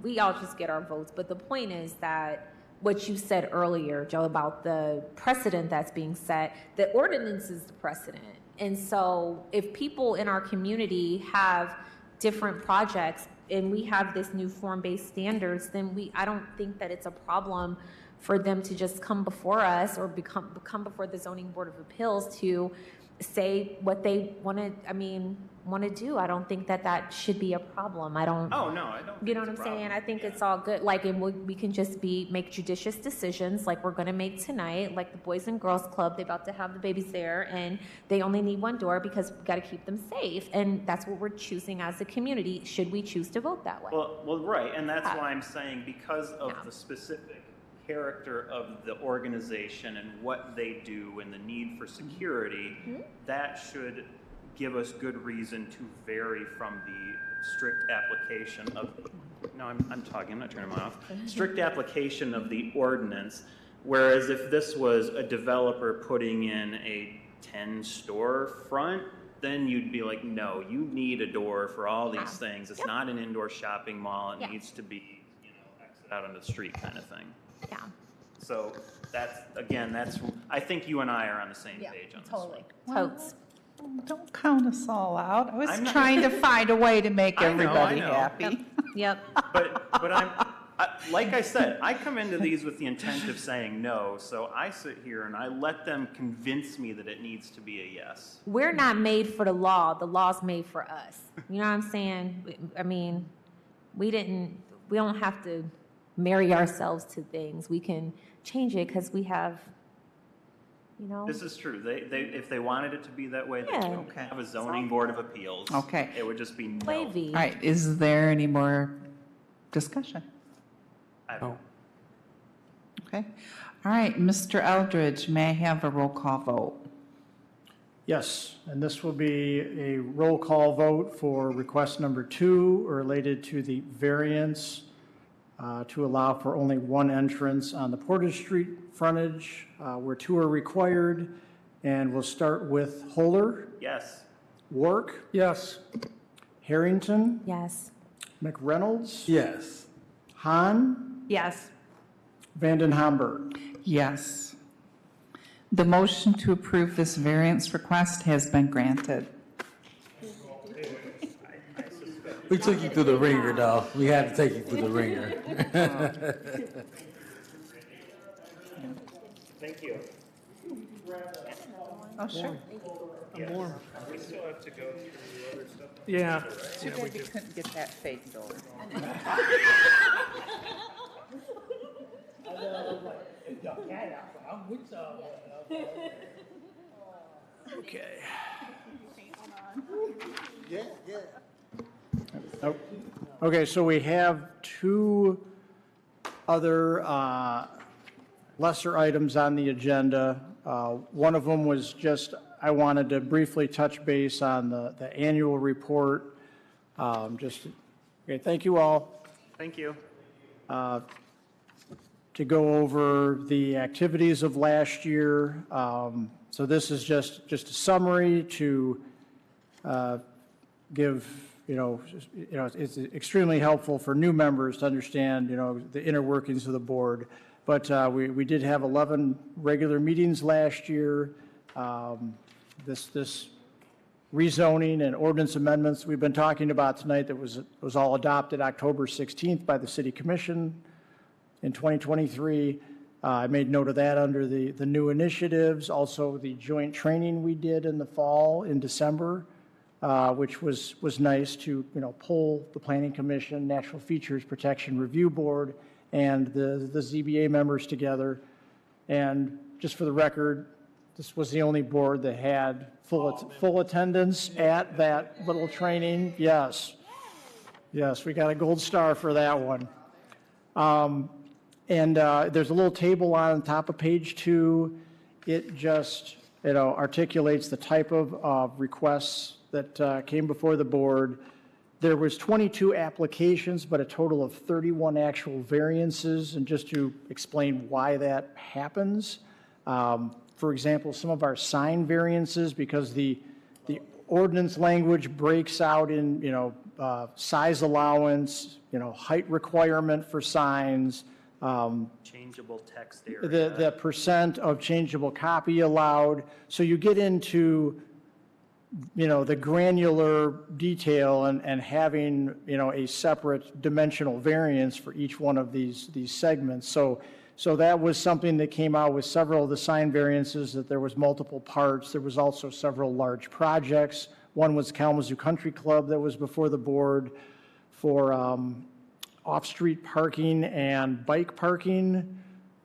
we all just get our votes, but the point is that what you said earlier, Joe, about the precedent that's being set, the ordinance is the precedent. And so if people in our community have different projects and we have this new form-based standards, then I don't think that it's a problem for them to just come before us or come before the Zoning Board of Appeals to say what they want to do. I don't think that should be a problem. I don't. Oh, no, I don't. You know what I'm saying? I think it's all good. Like, and we can just make judicious decisions like we're going to make tonight. Like the Boys and Girls Club, they're about to have the babies there, and they only need 1 door because we got to keep them safe. And that's what we're choosing as a community, should we choose to vote that way. Well, right, and that's why I'm saying because of the specific character of the organization and what they do and the need for security, that should give us good reason to vary from the strict application of, no, I'm talking, I'm not turning mine off, strict application of the ordinance, whereas if this was a developer putting in a 10-store front, then you'd be like, no, you need a door for all these things. It's not an indoor shopping mall. It needs to be, you know, exit out on the street kind of thing. Yeah. So I think you and I are on the same page on this one. Totes. Don't count us all out. I was I'm not- trying to find a way to make I know, everybody I know. happy. Yep. But like I said, I come into these with the intent of saying no, so I sit here and I let them convince me that it needs to be a yes. We're not made for the law. The law's made for us. You know what I'm saying? I mean, we don't have to marry ourselves to things. We can change it because we have, you know. This is true. If they wanted it to be that way, they Yeah. would have a zoning board of appeals. Okay. It would just be no. Wavy. All right, is there any more discussion? I don't. Okay. All right, Mr. Eldridge, may I have a roll call vote? Yes, and this will be a roll call vote for request number 2 related to the variance to allow for only 1 entrance on the Portage Street frontage, where 2 are required, And we'll start with Holder, Yes. Wark, Yes. Harrington, Yes. McReynolds, Yes. Hahn, Yes. Vanden Hamburg. Yes. The motion to approve this variance request has been granted. We took you through the ringer, though. We had to take you through the ringer. Thank you. Oh, sure. We still have to go through other stuff. Yeah. Too bad you couldn't get that fake door. Okay. Yeah, yeah. Oh, okay, so we have two other lesser items on the agenda. One of them was just, I wanted to briefly touch base on the annual report. Okay, thank you all. Thank you. To go over the activities of last year. So this is just a summary to give, it's extremely helpful for new members to understand, the inner workings of the board. But we did have 11 regular meetings last year. This rezoning and ordinance amendments we've been talking about tonight that was all adopted October 16th by the City Commission in 2023. I made note of that under the new initiatives, also the joint training we did in the fall in December, which was nice to pull the Planning Commission, Natural Features Protection Review Board, and the ZBA members together. And just for the record, this was the only board that had full attendance at that little training. Yes, we got a gold star for that one. And there's a little table on top of page 2. It just, articulates the type of requests that came before the board. There was 22 applications, but a total of 31 actual variances. And just to explain why that happens, for example, some of our sign variances, because the ordinance language breaks out in, size allowance, height requirement for signs, Changeable text area. the percent of changeable copy allowed. So you get into, the granular detail and having, a separate dimensional variance for each one of these segments. So that was something that came out with several of the sign variances, that there was multiple parts. There was also several large projects. One was Kalamazoo Country Club that was before the board for off-street parking and bike parking.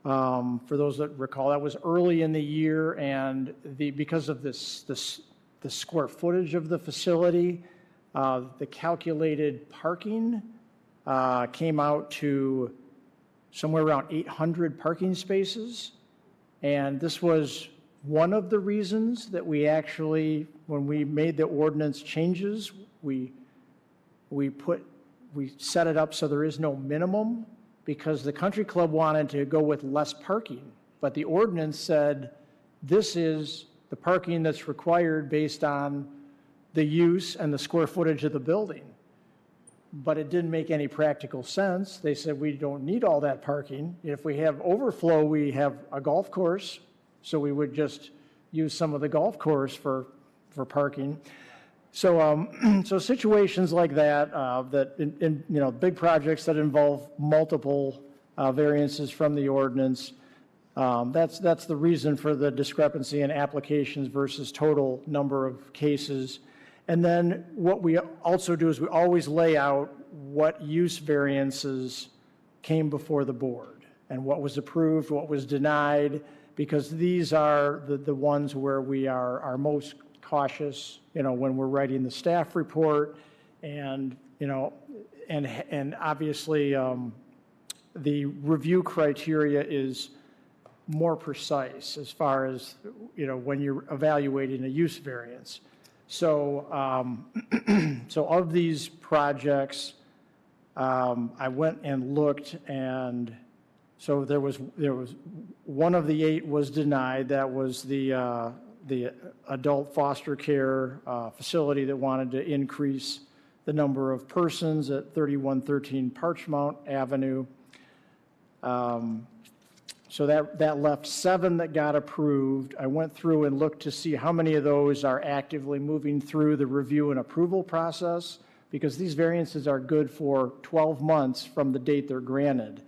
For those that recall, that was early in the year, and because of the square footage of the facility, the calculated parking came out to somewhere around 800 parking spaces. And this was one of the reasons that we actually, when we made the ordinance changes, we set it up so there is no minimum, because the country club wanted to go with less parking. But the ordinance said, this is the parking that's required based on the use and the square footage of the building. But it didn't make any practical sense. They said, we don't need all that parking. If we have overflow, we have a golf course, so we would just use some of the golf course for parking. So, so situations like that, that in big projects that involve multiple variances from the ordinance, that's the reason for the discrepancy in applications versus total number of cases. And then what we also do is we always lay out what use variances came before the board and what was approved, what was denied, because these are the ones where we are most cautious, when we're writing the staff report, and, and obviously the review criteria is more precise as far as, when you're evaluating a use variance. So, so of these projects, I went and looked, and so there was one of the 8 was denied. That was the the adult foster care facility that wanted to increase the number of persons at 3113 Parchmount Avenue. So that left 7 that got approved. I went through and looked to see how many of those are actively moving through the review and approval process, because these variances are good for 12 months from the date they're granted.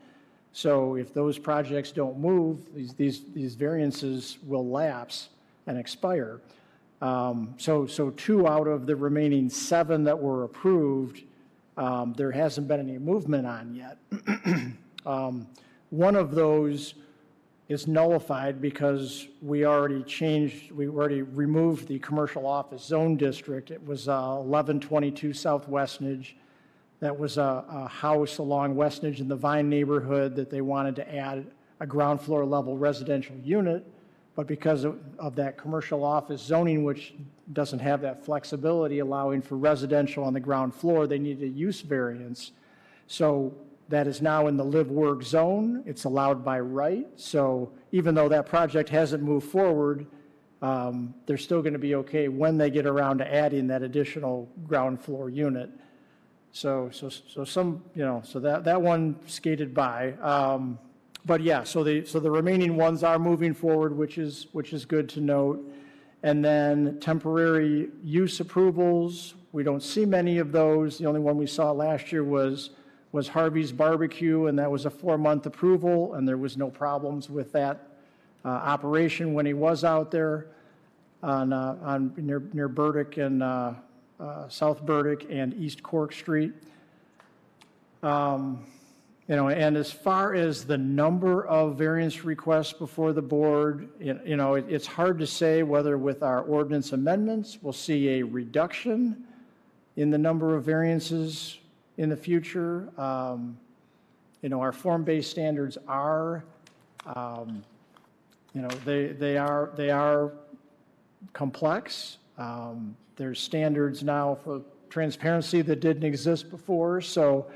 So if those projects don't move, these variances will lapse and expire. So 2 out of the remaining 7 that were approved, there hasn't been any movement on yet. One of those is nullified because we already removed the commercial office zone district. It was 1122 South Westnedge. That was a house along Westnedge in the Vine neighborhood that they wanted to add a ground floor level residential unit, but because of that commercial office zoning, which doesn't have that flexibility allowing for residential on the ground floor, they needed a use variance. So that is now in the live-work zone. It's allowed by right. So even though that project hasn't moved forward, they're still going to be okay when they get around to adding that additional ground floor unit. So some, so that one skated by. But yeah, so the remaining ones are moving forward, which is good to note. And then temporary use approvals, we don't see many of those. The only one we saw last year was Harvey's Barbecue, and that was a 4-month approval, and there was no problems with that operation when he was out there on near Burdick and South Burdick and East Cork Street. And as far as the number of variance requests before the board, it's hard to say whether with our ordinance amendments we'll see a reduction in the number of variances in the future. Our form-based standards are, they are complex. There's standards now for transparency that didn't exist before. So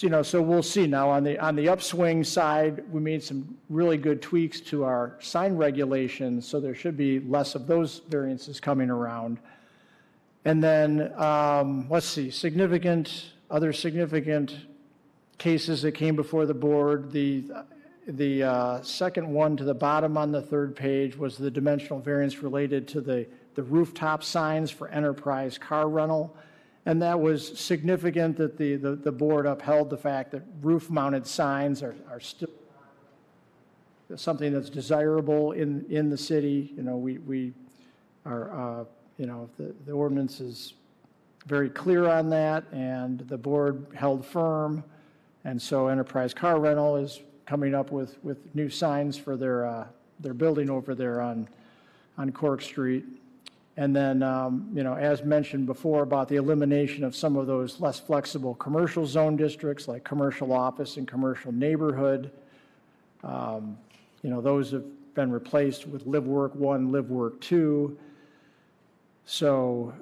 we'll see. Now on the upswing side, we made some really good tweaks to our sign regulations, so there should be less of those variances coming around. And then let's see, other significant cases that came before the board. The second one to the bottom on the 3rd page was the dimensional variance related to the rooftop signs for enterprise car rental. And that was significant that the board upheld the fact that roof-mounted signs are still something that's desirable in the city. We are, the ordinance is very clear on that, and the board held firm. And so enterprise car rental is coming up with new signs for their building over there on Cork Street. And then, as mentioned before about the elimination of some of those less flexible commercial zone districts like commercial office and commercial neighborhood, those have been replaced with Live Work 1, Live Work 2. So,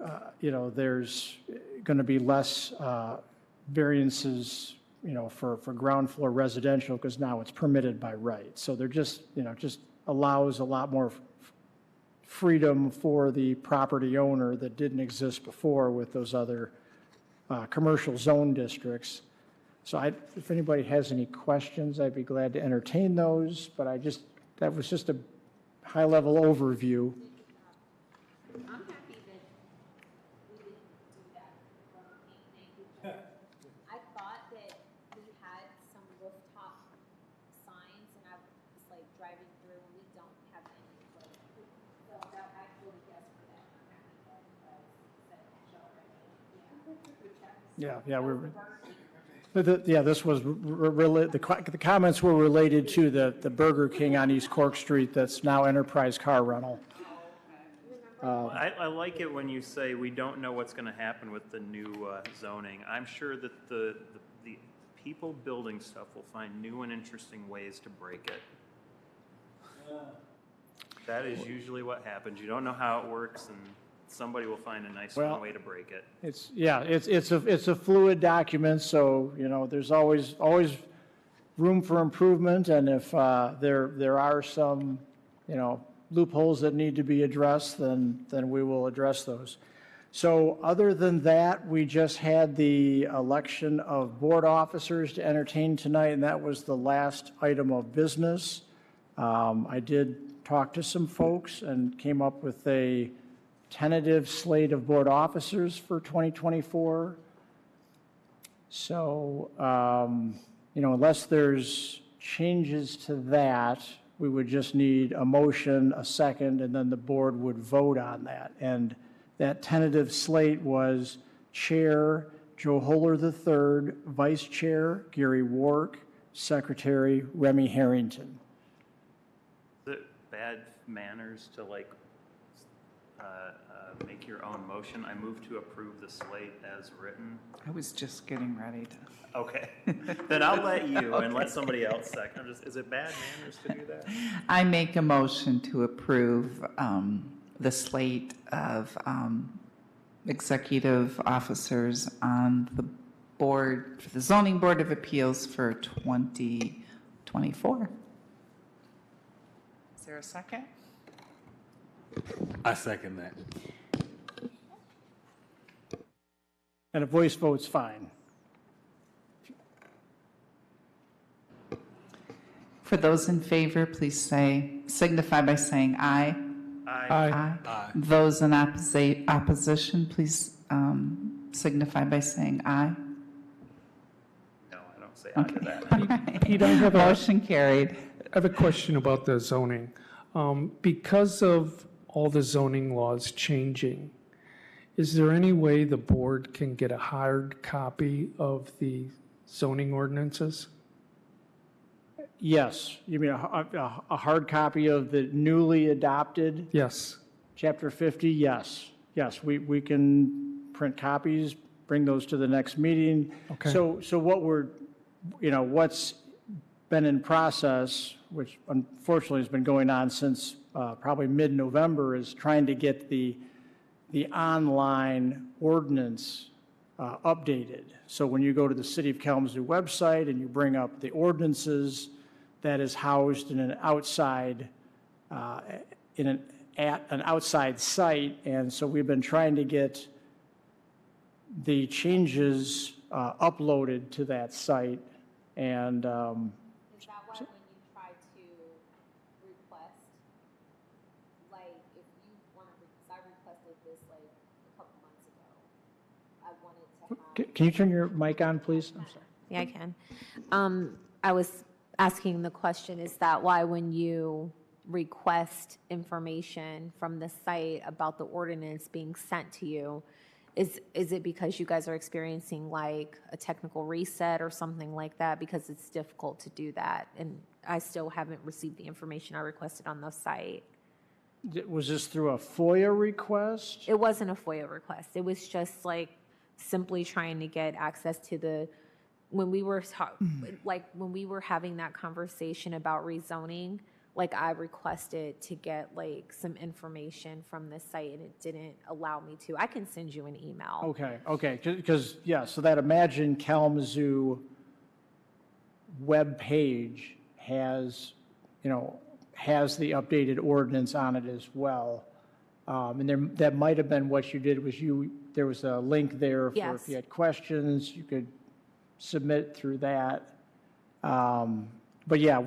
there's going to be less variances, for ground floor residential because now it's permitted by right. So they're just allows a lot more freedom for the property owner that didn't exist before with those other commercial zone districts. So if anybody has any questions, I'd be glad to entertain those, but that was just a high-level overview. I'm happy that we didn't do that. Thank you, Jeff. I thought that we had some rooftop signs, and I was like driving through, and we don't have any. So that actually, yes, for that, I'm happy that this was the comments were related to the Burger King on East Cork Street that's now Enterprise Car Rental. I like it when you say we don't know what's going to happen with the new zoning. I'm sure that the people building stuff will find new and interesting ways to break it. That is usually what happens. You don't know how it works, and somebody will find a nice fun way to break it. It's a fluid document, so there's always room for improvement, and if there are some loopholes that need to be addressed, then we will address those. So other than that, we just had the election of board officers to entertain tonight, and that was the last item of business. I did talk to some folks and came up with a tentative slate of board officers for 2024. So, unless there's changes to that, we would just need a motion, a second, and then the board would vote on that. And that tentative slate was Chair Joe Holler III, Vice Chair Gary Wark, Secretary Remy Harrington. Is it bad manners to make your own motion? I move to approve the slate as written. I was just getting ready to. Okay, then I'll let you and let somebody else second. Is it bad manners to do that? I make a motion to approve the slate of executive officers on the board, for the Zoning Board of Appeals for 2024. Is there a second? I second that. And a voice vote's fine. For those in favor, please signify by saying aye. Aye. Aye. Those in opposition, please signify by saying aye. No, I don't say aye to that. Pete, I have Motion carried. a question about the zoning. Because of all the zoning laws changing, is there any way the board can get a hard copy of the zoning ordinances? Yes, you mean a hard copy of the newly adopted Yes. Chapter 50? Yes, yes, we can print copies, bring those to the next meeting. Okay. So what what's been in process, which unfortunately has been going on since probably mid-November, is trying to get the online ordinance updated. So when you go to the City of Kalamazoo website and you bring up the ordinances, that is housed in an outside outside site, and so we've been trying to get the changes uploaded to that site, and Is that why when you try to request, like, if you want to, because I requested this like a couple months ago, I wanted to have. can you turn your mic on, please? I'm sorry. Yeah, I can. I was asking the question, is that why when you request information from the site about the ordinance being sent to you, is it because you guys are experiencing like a technical reset or something like that? Because it's difficult to do that, and I still haven't received the information I requested on the site. Was this through a FOIA request? It wasn't a FOIA request. It was just like simply trying to get access to the, when we were when we were having that conversation about rezoning, like I requested to get like some information from the site and it didn't allow me to. I can send you an email. Okay, because, yeah, so that Imagine Kalamazoo web page has the updated ordinance on it as well. And that might have been what you did, was there was a link there for Yes. if you had questions, you could submit through that. But yeah,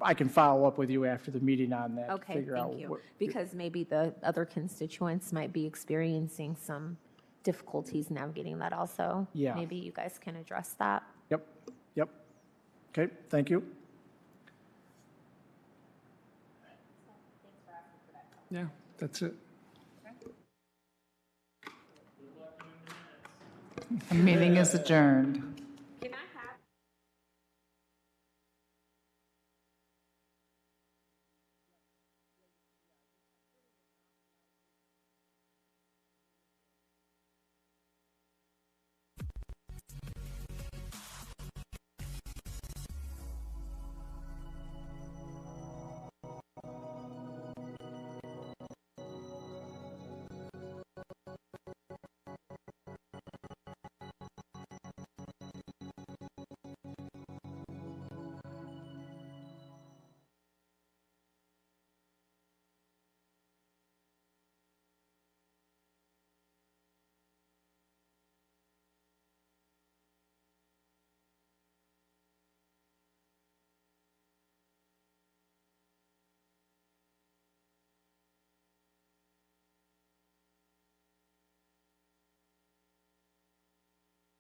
I can follow up with you after the meeting on that. To Okay, figure out thank you. what- Because maybe the other constituents might be experiencing some difficulties navigating that also. Yeah. Maybe you guys can address that. Yep. Okay, thank you. Yeah, that's it. The meeting is adjourned.